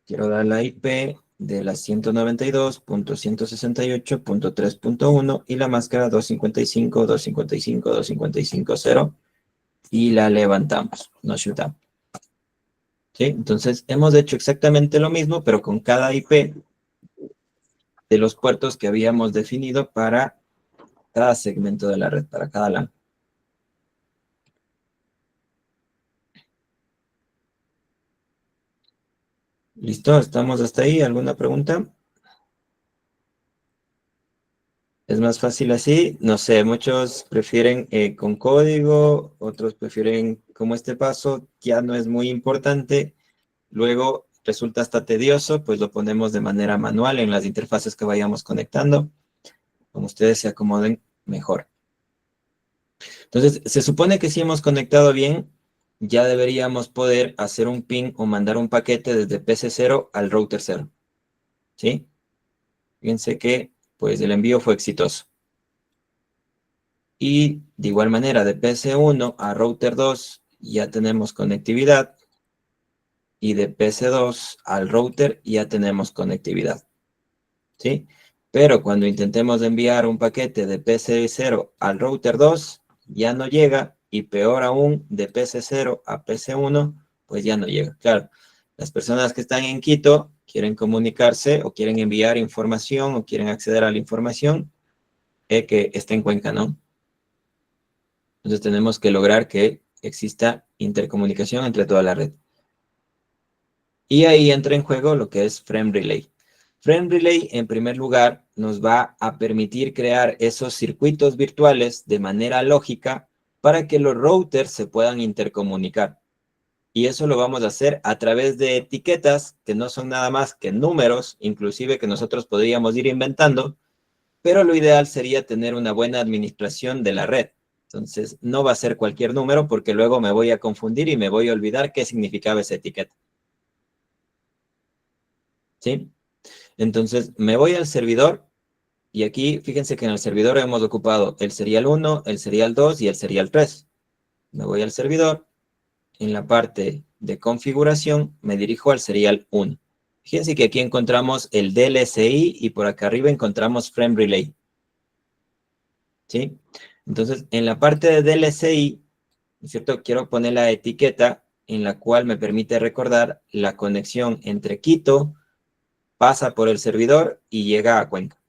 Quiero dar la IP de la 192.168.3.1 y la máscara 255.255.255.0 y la levantamos, no shutdown. ¿Sí? Entonces, hemos hecho exactamente lo mismo, pero con cada IP de los puertos que habíamos definido para cada segmento de la red, para cada LAN. ¿Listo? ¿Estamos hasta ahí? ¿Alguna pregunta? ¿Es más fácil así? No sé, muchos prefieren con código, otros prefieren como este paso, ya no es muy importante. Luego resulta hasta tedioso, pues lo ponemos de manera manual en las interfaces que vayamos conectando. Como ustedes se acomoden mejor. Entonces, se supone que si hemos conectado bien, ya deberíamos poder hacer un ping o mandar un paquete desde PC0 al router 0. ¿Sí? Fíjense que pues el envío fue exitoso. Y de igual manera, de PC1 a router 2 ya tenemos conectividad. Y de PC2 al router ya tenemos conectividad. ¿Sí? Pero cuando intentemos enviar un paquete de PC0 al router 2, ya no llega. Y peor aún, de PC0 a PC1, pues ya no llega. Claro, las personas que están en Quito quieren comunicarse o quieren enviar información o quieren acceder a la información que está en Cuenca, ¿no? Entonces tenemos que lograr que exista intercomunicación entre toda la red. Y ahí entra en juego lo que es Frame Relay. Frame Relay, en primer lugar, nos va a permitir crear esos circuitos virtuales de manera lógica para que los routers se puedan intercomunicar. Y eso lo vamos a hacer a través de etiquetas que no son nada más que números, inclusive que nosotros podríamos ir inventando, pero lo ideal sería tener una buena administración de la red. Entonces, no va a ser cualquier número porque luego me voy a confundir y me voy a olvidar qué significaba esa etiqueta. ¿Sí? Entonces, me voy al servidor y aquí, fíjense que en el servidor hemos ocupado el serial 1, el serial 2 y el serial 3. Me voy al servidor. En la parte de configuración, me dirijo al serial 1. Fíjense que aquí encontramos el DLSI y por acá arriba encontramos Frame Relay. ¿Sí? Entonces, en la parte de DLSI, ¿no es cierto? Quiero poner la etiqueta en la cual me permite recordar la conexión entre Quito, pasa por el servidor y llega a Cuenca.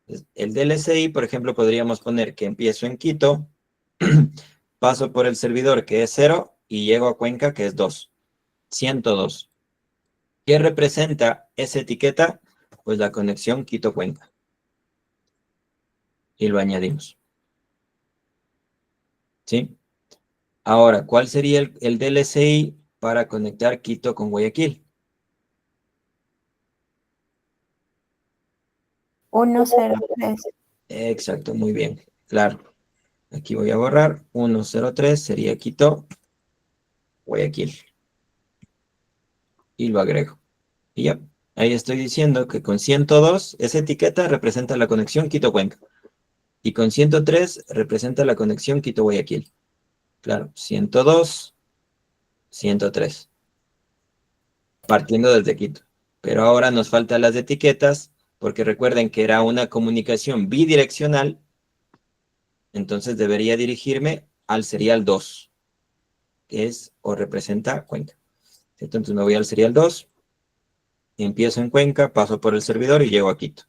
Entonces, el DLSI, por ejemplo, podríamos poner que empiezo en Quito, paso por el servidor que es 0 y llego a Cuenca que es 2. 102. ¿Qué representa esa etiqueta? Pues la conexión Quito-Cuenca. Y lo añadimos. ¿Sí? Ahora, ¿cuál sería el DLSI para conectar Quito con Guayaquil? 103. Exacto, muy bien. Claro. Aquí voy a borrar. 103 sería Quito, Guayaquil. Y lo agrego. Y ya. Ahí estoy diciendo que con 102, esa etiqueta representa la conexión Quito-Cuenca. Y con 103 representa la conexión Quito-Guayaquil. Claro, 102, 103. Partiendo desde Quito. Pero ahora nos faltan las etiquetas, porque recuerden que era una comunicación bidireccional, entonces debería dirigirme al serial 2, que es o representa Cuenca. Entonces me voy al serial 2, empiezo en Cuenca, paso por el servidor y llego a Quito.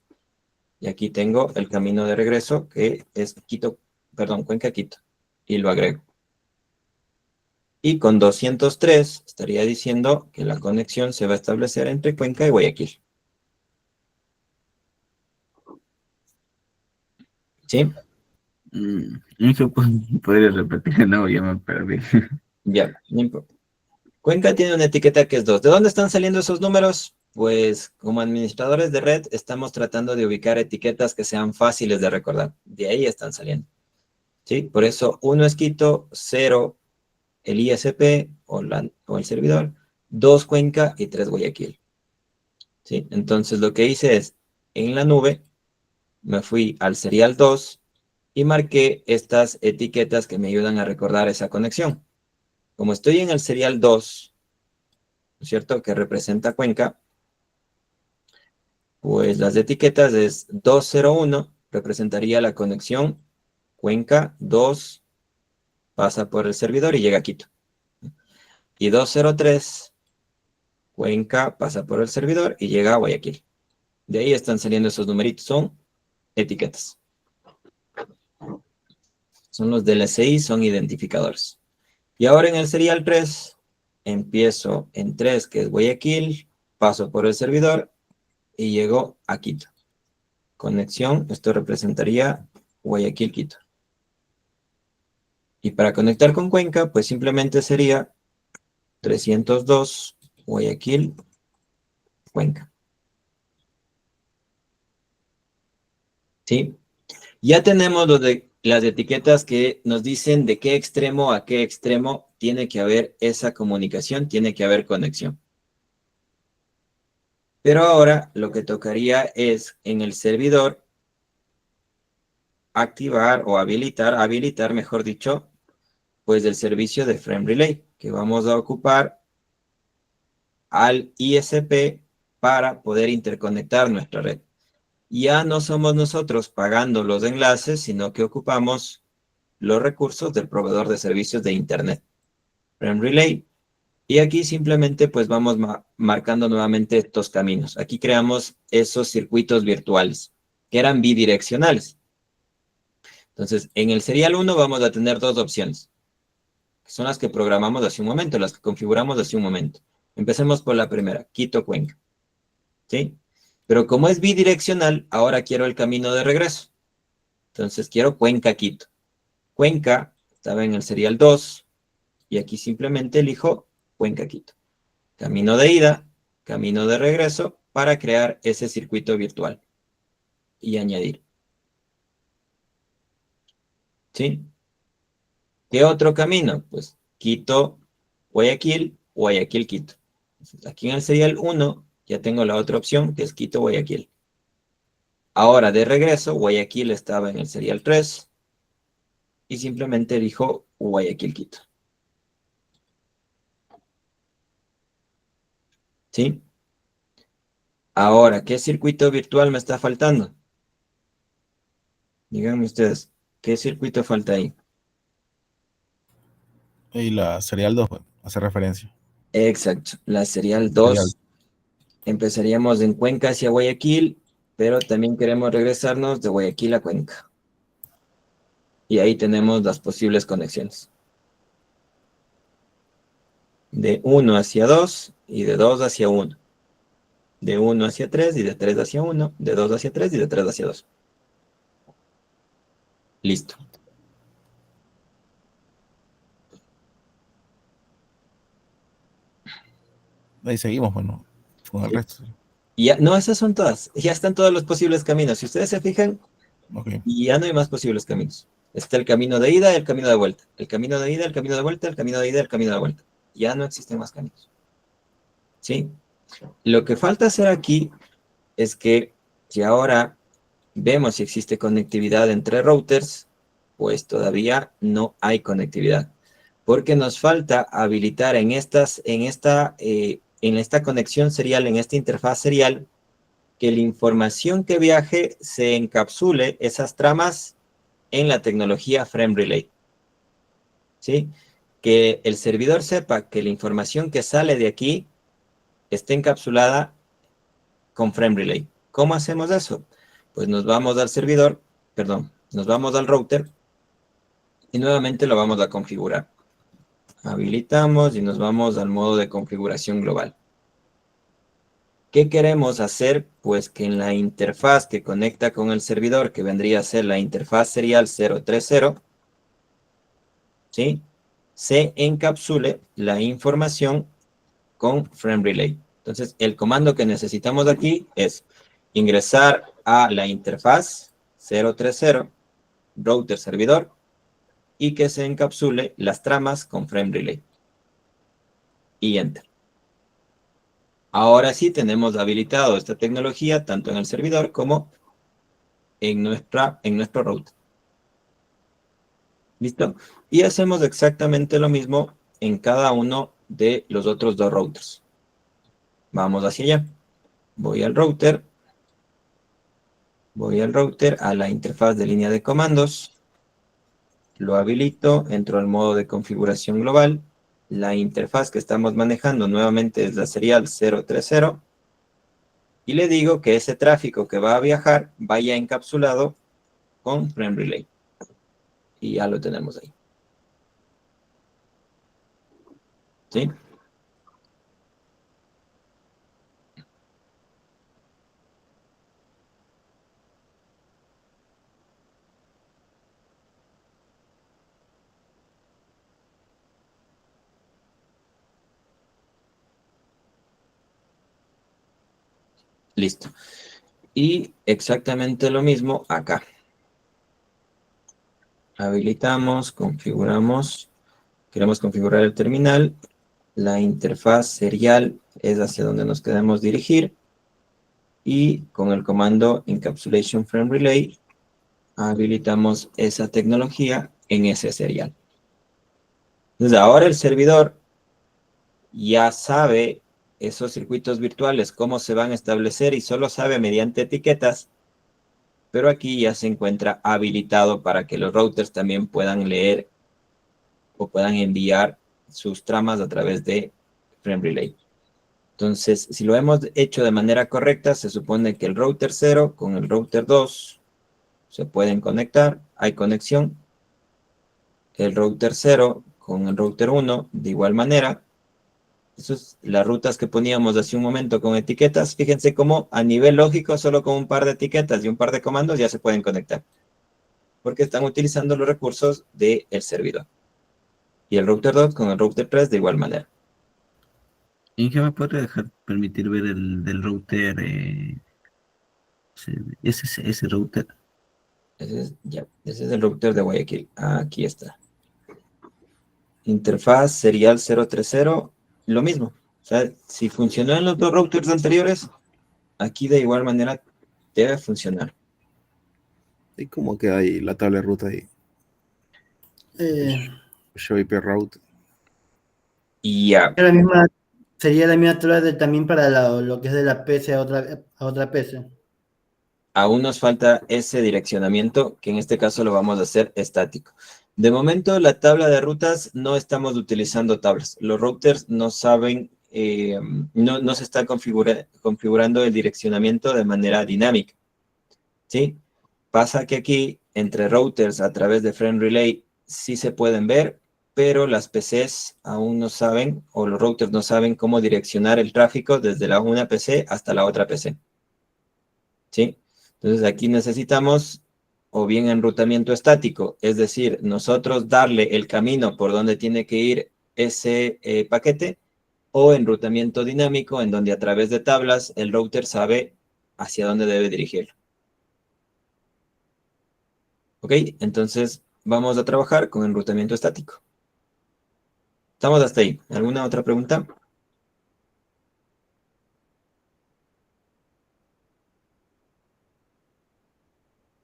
Y aquí tengo el camino de regreso, que es Quito, perdón, Cuenca-Quito, y lo agrego. Y con 203 estaría diciendo que la conexión se va a establecer entre Cuenca y Guayaquil. ¿Sí? Eso podría repetir, no, ya me perdí. Ya, no importa. Cuenca tiene una etiqueta que es 2. ¿De dónde están saliendo esos números? Pues como administradores de red estamos tratando de ubicar etiquetas que sean fáciles de recordar. De ahí están saliendo. ¿Sí? Por eso 1 es Quito, 0 el ISP o el servidor, 2 Cuenca y 3 Guayaquil. ¿Sí? Entonces lo que hice es, en la nube, me fui al serial 2 y marqué estas etiquetas que me ayudan a recordar esa conexión. Como estoy en el serial 2, ¿no es cierto?, que representa Cuenca, pues las etiquetas es 201, representaría la conexión Cuenca 2, pasa por el servidor y llega a Quito. Y 203, Cuenca pasa por el servidor y llega a Guayaquil. De ahí están saliendo esos numeritos, son etiquetas. Son los DLSI, son identificadores. Y ahora en el serial 3, empiezo en 3, que es Guayaquil, paso por el servidor y llego a Quito. Conexión, esto representaría Guayaquil-Quito. Y para conectar con Cuenca, pues simplemente sería 302 Guayaquil-Cuenca. ¿Sí? Ya tenemos las etiquetas que nos dicen de qué extremo a qué extremo tiene que haber esa comunicación, tiene que haber conexión. Pero ahora lo que tocaría es en el servidor activar o habilitar, mejor dicho, pues el servicio de Frame Relay, que vamos a ocupar al ISP para poder interconectar nuestra red. Ya no somos nosotros pagando los enlaces, sino que ocupamos los recursos del proveedor de servicios de Internet, Frame Relay. Y aquí simplemente pues vamos marcando nuevamente estos caminos. Aquí creamos esos circuitos virtuales que eran bidireccionales. Entonces, en el serial 1 vamos a tener dos opciones, que son las que programamos hace un momento, las que configuramos hace un momento. Empecemos por la primera, Quito-Cuenca. ¿Sí? Pero como es bidireccional, ahora quiero el camino de regreso. Entonces quiero Cuenca-Quito. Cuenca estaba en el serial 2 y aquí simplemente elijo Cuenca-Quito. Camino de ida, camino de regreso para crear ese circuito virtual y añadir. ¿Sí? ¿Qué otro camino? Pues Quito, Guayaquil, Guayaquil, Quito. Entonces, aquí en el serial 1 ya tengo la otra opción, que es Quito, Guayaquil. Ahora, de regreso, Guayaquil estaba en el serial 3 y simplemente elijo Guayaquil, Quito. ¿Sí? Ahora, ¿qué circuito virtual me está faltando? Díganme ustedes, ¿qué circuito falta ahí? Y la serial 2 bueno, hace referencia. Exacto, la serial Serial. 2. Empezaríamos en Cuenca hacia Guayaquil, pero también queremos regresarnos de Guayaquil a Cuenca. Y ahí tenemos las posibles conexiones. De 1 hacia 2 y de 2 hacia 1. De 1 hacia 3 y de 3 hacia 1. De 2 hacia 3 y de 3 hacia 2. Listo. Ahí seguimos, bueno, con el resto. Y ya, no, esas son todas. Ya están todos los posibles caminos. Si ustedes se fijan, Okay. ya no hay más posibles caminos. Está el camino de ida y el camino de vuelta. El camino de ida, el camino de vuelta, el camino de ida, el camino de vuelta. Ya no existen más caminos. ¿Sí? Lo que falta hacer aquí es que si ahora vemos si existe conectividad entre routers, pues todavía no hay conectividad. Porque nos falta habilitar en esta conexión serial, en esta interfaz serial, que la información que viaje se encapsule esas tramas en la tecnología Frame Relay. ¿Sí? Que el servidor sepa que la información que sale de aquí esté encapsulada con Frame Relay. ¿Cómo hacemos eso? Pues nos vamos al servidor, perdón, nos vamos al router y nuevamente lo vamos a configurar. Habilitamos y nos vamos al modo de configuración global. ¿Qué queremos hacer? Pues que en la interfaz que conecta con el servidor, que vendría a ser la interfaz serial 030, ¿sí? Se encapsule la información con Frame Relay. Entonces, el comando que necesitamos aquí es ingresar a la interfaz 030, router servidor, y que se encapsule las tramas con Frame Relay. Y Enter. Ahora sí tenemos habilitado esta tecnología tanto en el servidor como en nuestro router. ¿Listo? Y hacemos exactamente lo mismo en cada uno de los otros dos routers. Vamos hacia allá. Voy al router, a la interfaz de línea de comandos, lo habilito, entro al modo de configuración global, la interfaz que estamos manejando nuevamente es la serial 030, y le digo que ese tráfico que va a viajar vaya encapsulado con Frame Relay. Y ya lo tenemos ahí. ¿Sí? Listo. Y exactamente lo mismo acá. Habilitamos, configuramos. Queremos configurar el terminal. La interfaz serial es hacia donde nos queremos dirigir. Y con el comando Encapsulation Frame Relay, habilitamos esa tecnología en ese serial. Entonces ahora el servidor ya sabe esos circuitos virtuales, cómo se van a establecer y solo sabe mediante etiquetas, pero aquí ya se encuentra habilitado para que los routers también puedan leer o puedan enviar sus tramas a través de Frame Relay. Entonces, si lo hemos hecho de manera correcta, se supone que el router 0 con el router 2 se pueden conectar, hay conexión. El router 0 con el router 1 de igual manera. Esas las rutas que poníamos hace un momento con etiquetas. Fíjense cómo a nivel lógico, solo con un par de etiquetas y un par de comandos ya se pueden conectar. Porque están utilizando los recursos del servidor. Y el router 2 con el router 3 de igual manera. Inge, ¿me puede permitir ver el del router? Ese router. Ese es el router de Guayaquil. Aquí está. interfaz serial 030, lo mismo. O sea, si funcionó en los dos routers anteriores, aquí de igual manera debe funcionar. ¿Y cómo queda ahí la tabla de ruta ahí? Show IP route. Y ya. Sería la misma tabla también para lo que es de la PC a otra PC. Aún nos falta ese direccionamiento, que en este caso lo vamos a hacer estático. De momento, la tabla de rutas no estamos utilizando tablas. Los routers no saben, no se está configurando el direccionamiento de manera dinámica. ¿Sí? Pasa que aquí, entre routers a través de Frame Relay, sí se pueden ver, pero las PCs aún no saben, o los routers no saben cómo direccionar el tráfico desde una PC hasta la otra PC. ¿Sí? Entonces aquí necesitamos o bien enrutamiento estático, es decir, nosotros darle el camino por donde tiene que ir ese paquete, o enrutamiento dinámico, en donde a través de tablas el router sabe hacia dónde debe dirigirlo. ¿Ok? Entonces vamos a trabajar con enrutamiento estático. Estamos hasta ahí. ¿Alguna otra pregunta?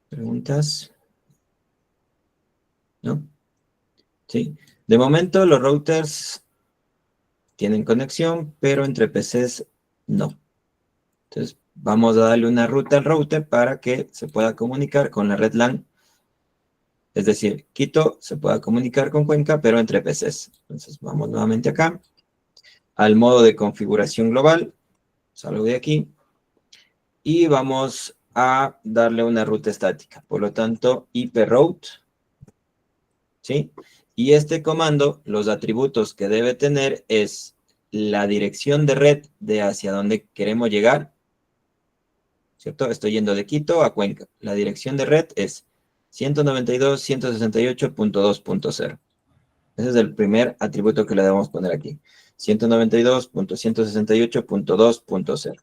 ¿Preguntas? ¿No? Sí. De momento los routers tienen conexión, pero entre PCs no. Entonces vamos a darle una ruta al router para que se pueda comunicar con la red LAN. Es decir, Quito se pueda comunicar con Cuenca, pero entre PCs. Entonces vamos nuevamente acá, al modo de configuración global. Salgo de aquí. Y vamos a darle una ruta estática. Por lo tanto, IP route. ¿Sí? Y este comando, los atributos que debe tener es la dirección de red de hacia donde queremos llegar. ¿Cierto? Estoy yendo de Quito a Cuenca. La dirección de red es 192.168.2.0. Ese es el primer atributo que le debemos poner aquí. 192.168.2.0.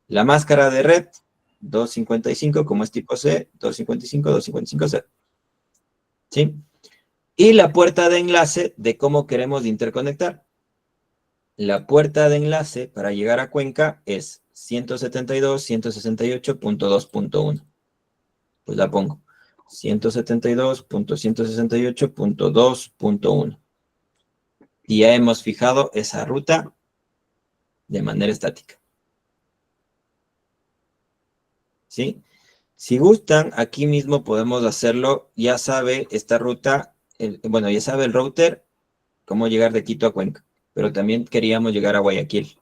La máscara de red, 255, como es tipo C, 255, 255C. ¿Sí? Y la puerta de enlace de cómo queremos interconectar. La puerta de enlace para llegar a Cuenca es 172.168.2.1. Pues la pongo. 172.168.2.1. Y ya hemos fijado esa ruta de manera estática. ¿Sí? Si gustan, aquí mismo podemos hacerlo. Ya sabe esta ruta, bueno, ya sabe el router cómo llegar de Quito a Cuenca. Pero también queríamos llegar a Guayaquil.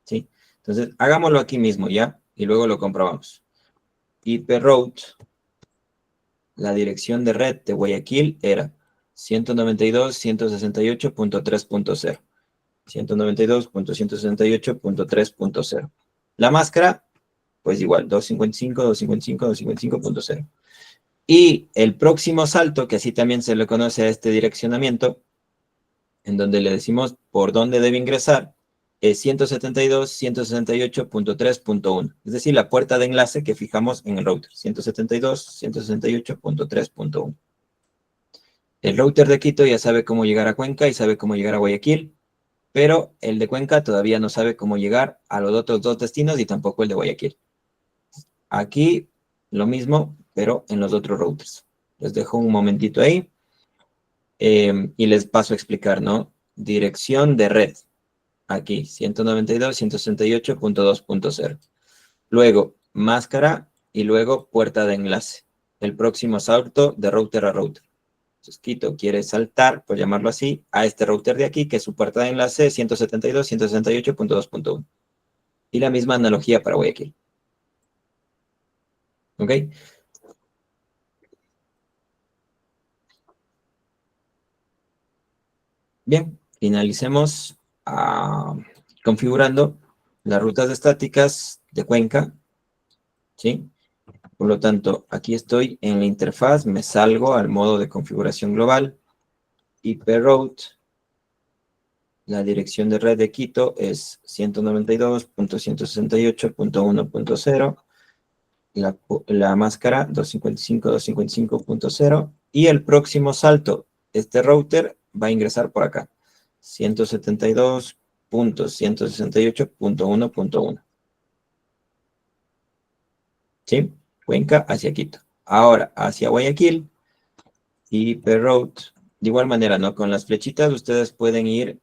¿Sí? Entonces, hagámoslo aquí mismo, ¿ya? Y luego lo comprobamos. IP route, la dirección de red de Guayaquil era 192.168.3.0. 192.168.3.0. La máscara, pues igual, 255, 255, 255.0. Y el próximo salto, que así también se le conoce a este direccionamiento, en donde le decimos por dónde debe ingresar, es 172.168.3.1. Es decir, la puerta de enlace que fijamos en el router. 172.168.3.1. El router de Quito ya sabe cómo llegar a Cuenca y sabe cómo llegar a Guayaquil, pero el de Cuenca todavía no sabe cómo llegar a los otros dos destinos y tampoco el de Guayaquil. Aquí lo mismo, pero en los otros routers. Les dejo un momentito ahí y les paso a explicar, ¿no? Dirección de red. Aquí, 192.168.2.0. Luego, máscara y luego puerta de enlace. El próximo salto de router a router. Entonces, Quito quiere saltar, por llamarlo así, a este router de aquí, que su puerta de enlace es 172.168.2.1. Y la misma analogía para Guayaquil. ¿Ok? Bien, finalicemos configurando las rutas estáticas de Cuenca. ¿Sí? Por lo tanto, aquí estoy en la interfaz, me salgo al modo de configuración global. IP route, la dirección de red de Quito es 192.168.1.0. La máscara 255.255.0. Y el próximo salto, este router va a ingresar por acá. 172.168.1.1. ¿Sí? Cuenca hacia Quito. Ahora, hacia Guayaquil, IP route. De igual manera, ¿no? Con las flechitas ustedes pueden ir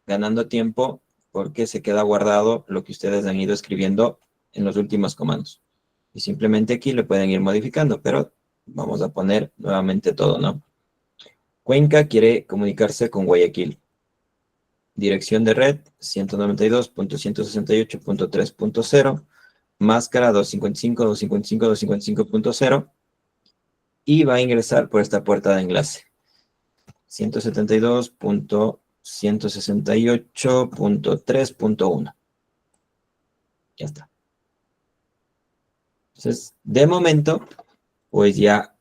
ganando tiempo porque se queda guardado lo que ustedes han ido escribiendo en los últimos comandos. Y simplemente aquí le pueden ir modificando, pero vamos a poner nuevamente todo, ¿no? Cuenca quiere comunicarse con Guayaquil. Dirección de red 192.168.3.0, máscara 255.255.255.0 y va a ingresar por esta puerta de enlace. 172.168.3.1. Ya está. Entonces, de momento, pues ya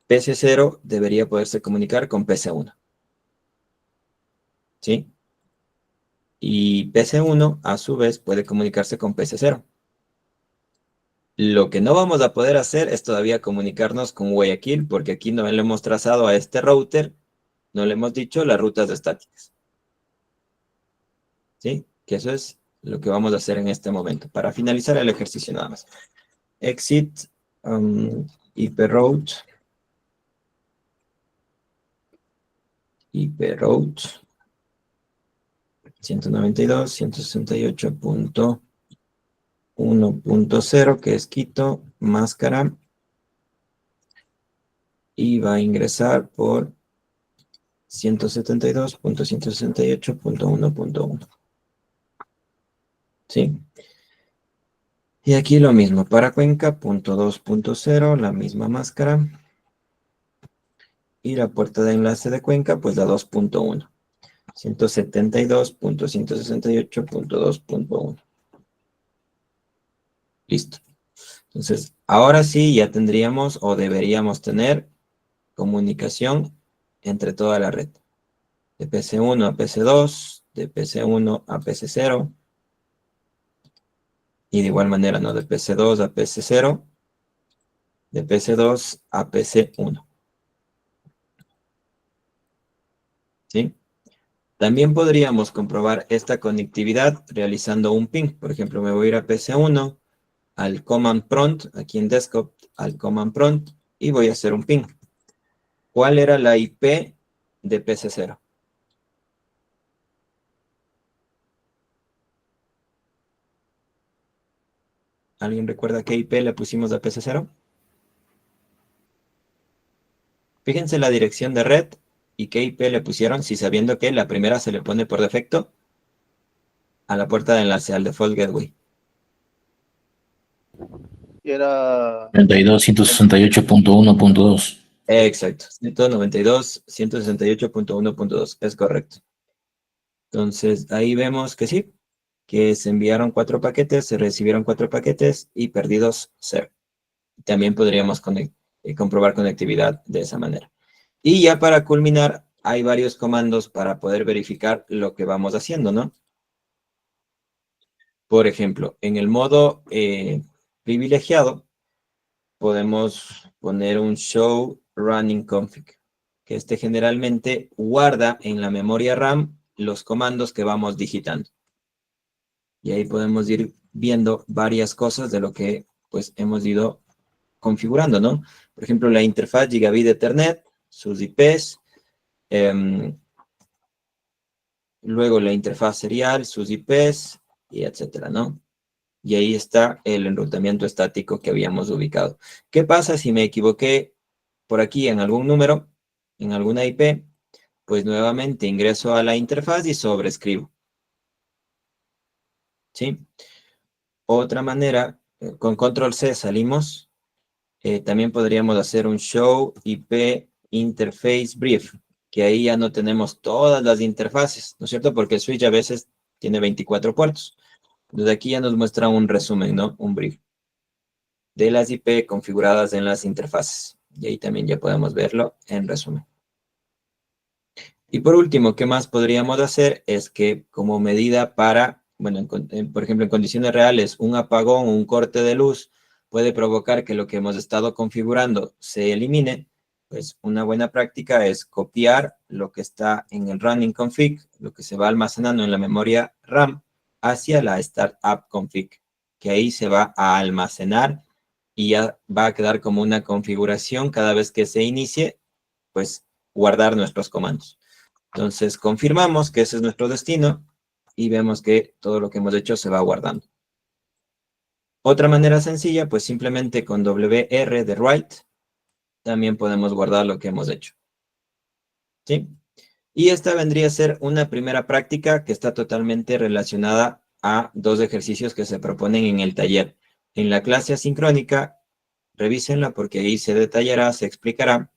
PC0 debería poderse comunicar con PC1. ¿Sí? Y PC1, a su vez, puede comunicarse con PC0. Lo que no vamos a poder hacer es todavía comunicarnos con Guayaquil, porque aquí no le hemos trazado a este router, no le hemos dicho las rutas estáticas. ¿Sí? Que eso es lo que vamos a hacer en este momento, para finalizar el ejercicio nada más. Exit, IP route. IP route. 192.168.1.0, que es Quito, máscara. Y va a ingresar por 172.168.1.1. ¿Sí? Y aquí lo mismo, para Cuenca, punto 2.0, la misma máscara. Y la puerta de enlace de Cuenca, pues la 2.1. 172.168.2.1. Listo. Entonces, ahora sí ya tendríamos o deberíamos tener comunicación entre toda la red. De PC1 a PC2, de PC1 a PC0. Y de igual manera, ¿no? De PC2 a PC0, de PC2 a PC1. ¿Sí? También podríamos comprobar esta conectividad realizando un ping. Por ejemplo, me voy a ir a PC1, al command prompt, aquí en desktop, al command prompt, y voy a hacer un ping. ¿Cuál era la IP de PC0? ¿Alguien recuerda qué IP le pusimos a PC0? Fíjense la dirección de red y qué IP le pusieron, si sabiendo que la primera se le pone por defecto a la puerta de enlace, al default gateway. Y era 32.168.1.2. Exacto, 192.168.1.2, es correcto. Entonces, ahí vemos que sí, que se enviaron 4 paquetes, se recibieron 4 paquetes y perdidos 0. También podríamos comprobar conectividad de esa manera. Y ya para culminar, hay varios comandos para poder verificar lo que vamos haciendo, ¿no? Por ejemplo, en el modo privilegiado, podemos poner un show running config, que este generalmente guarda en la memoria RAM los comandos que vamos digitando. Y ahí podemos ir viendo varias cosas de lo que pues hemos ido configurando, ¿no? Por ejemplo, la interfaz Gigabit Ethernet, sus IPs, luego la interfaz serial, sus IPs, y etcétera, ¿no? Y ahí está el enrutamiento estático que habíamos ubicado. ¿Qué pasa si me equivoqué por aquí en algún número, en alguna IP? Pues nuevamente ingreso a la interfaz y sobrescribo. ¿Sí? Otra manera, con control C salimos. También podríamos hacer un show IP interface brief, que ahí ya no tenemos todas las interfaces, ¿no es cierto? Porque el switch a veces tiene 24 puertos. Entonces aquí ya nos muestra un resumen, ¿no? Un brief de las IP configuradas en las interfaces. Y ahí también ya podemos verlo en resumen. Y por último, ¿qué más podríamos hacer? Es que como medida para, bueno, por ejemplo, en condiciones reales, un apagón o un corte de luz puede provocar que lo que hemos estado configurando se elimine. Pues una buena práctica es copiar lo que está en el running config, lo que se va almacenando en la memoria RAM, hacia la startup config, que ahí se va a almacenar y ya va a quedar como una configuración cada vez que se inicie, pues guardar nuestros comandos. Entonces confirmamos que ese es nuestro destino y vemos que todo lo que hemos hecho se va guardando. Otra manera sencilla, pues simplemente con WR de write, también podemos guardar lo que hemos hecho. ¿Sí? Y esta vendría a ser una primera práctica que está totalmente relacionada a dos ejercicios que se proponen en el taller. En la clase asincrónica, revísenla porque ahí se detallará, se explicará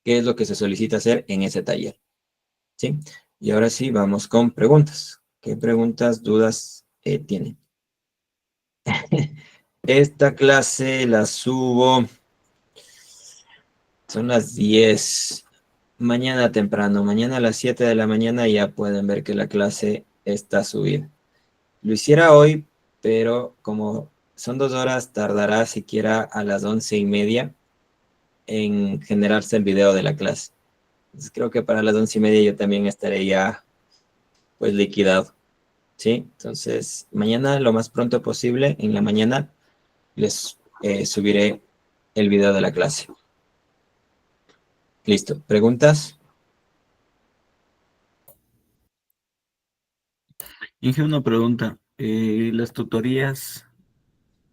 qué es lo que se solicita hacer en ese taller. ¿Sí? Y ahora sí, vamos con preguntas. ¿Qué preguntas, dudas tienen? Esta clase la subo, son las 10, mañana temprano, mañana a las 7 de la mañana ya pueden ver que la clase está subida. Lo hiciera hoy, pero como son 2 horas, tardará siquiera a las 11:30 en generarse el video de la clase. Entonces creo que para las 11:30 yo también estaré ya pues liquidado. ¿Sí? Entonces mañana lo más pronto posible, en la mañana, les subiré el video de la clase. Listo. ¿Preguntas? Inge, una pregunta. Las tutorías,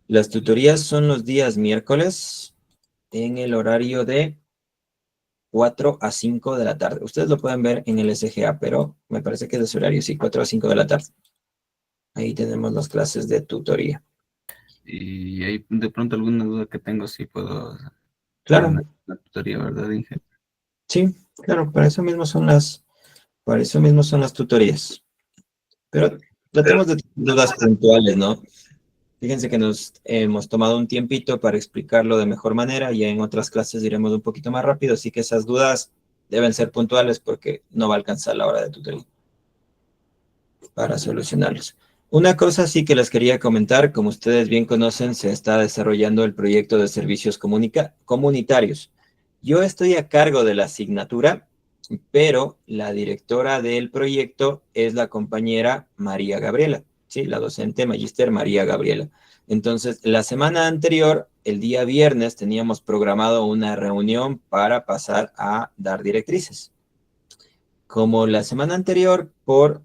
Las tutorías son los días miércoles en el horario de 4 a 5 de la tarde. Ustedes lo pueden ver en el SGA, pero me parece que es de su horario, sí, 4 a 5 de la tarde. Ahí tenemos las clases de tutoría. y hay de pronto alguna duda que tengo, si puedo hacer Claro, una tutoría, ¿verdad, Inge? sí, claro, para eso mismo son las tutorías. Pero tratemos de tener dudas puntuales, ¿no? Fíjense que nos hemos tomado un tiempito para explicarlo de mejor manera, y en otras clases iremos un poquito más rápido, así que esas dudas deben ser puntuales porque no va a alcanzar la hora de tutoría para solucionarlos. Una cosa sí que les quería comentar, como ustedes bien conocen, se está desarrollando el proyecto de servicios comunitarios. Yo estoy a cargo de la asignatura, pero la directora del proyecto es la compañera María Gabriela, ¿sí? La docente magíster María Gabriela. Entonces, la semana anterior, el día viernes, teníamos programado una reunión para pasar a dar directrices. Como la semana anterior, por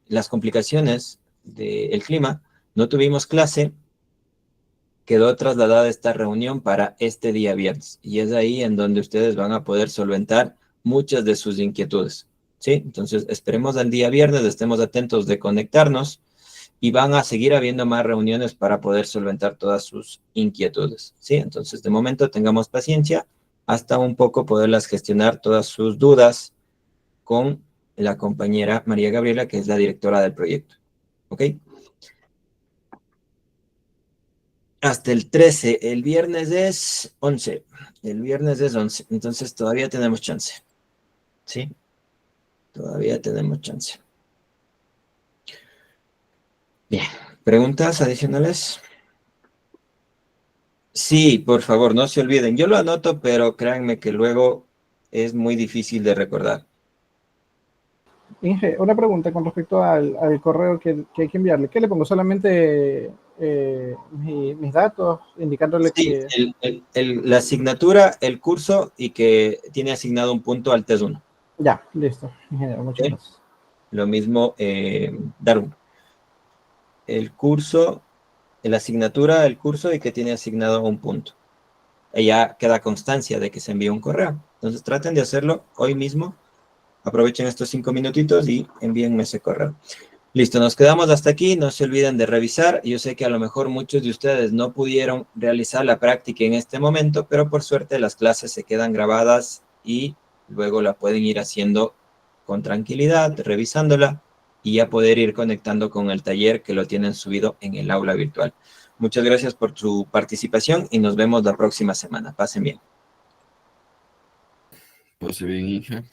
las complicaciones del clima, no tuvimos clase, quedó trasladada esta reunión para este día viernes. Y es ahí en donde ustedes van a poder solventar muchas de sus inquietudes. ¿Sí? Entonces, esperemos al día viernes, estemos atentos de conectarnos y van a seguir habiendo más reuniones para poder solventar todas sus inquietudes. ¿Sí? Entonces, de momento, tengamos paciencia hasta un poco poderlas gestionar todas sus dudas con la compañera María Gabriela, que es la directora del proyecto. ¿Ok? Hasta el 13, el viernes es 11. El viernes es 11, entonces todavía tenemos chance. ¿Sí? Todavía tenemos chance. Bien, ¿preguntas adicionales? Sí, por favor, no se olviden. Yo lo anoto, pero créanme que luego es muy difícil de recordar. Inge, una pregunta con respecto al correo que hay que enviarle. ¿Qué le pongo? Solamente mis datos, indicándole Sí, que... la asignatura, el curso y que tiene asignado un punto al test 1. Ya, listo. Ingeniero, muchas ¿Sí? gracias. Lo mismo, Darwin. El curso, la asignatura, el curso y que tiene asignado un punto. Ya queda constancia de que se envió un correo. Entonces traten de hacerlo hoy mismo. Aprovechen estos 5 minutitos y envíenme ese correo. Listo, nos quedamos hasta aquí. No se olviden de revisar. Yo sé que a lo mejor muchos de ustedes no pudieron realizar la práctica en este momento, pero por suerte las clases se quedan grabadas y luego la pueden ir haciendo con tranquilidad, revisándola y ya poder ir conectando con el taller que lo tienen subido en el aula virtual. Muchas gracias por su participación y nos vemos la próxima semana. Pasen bien. Pase bien, hija.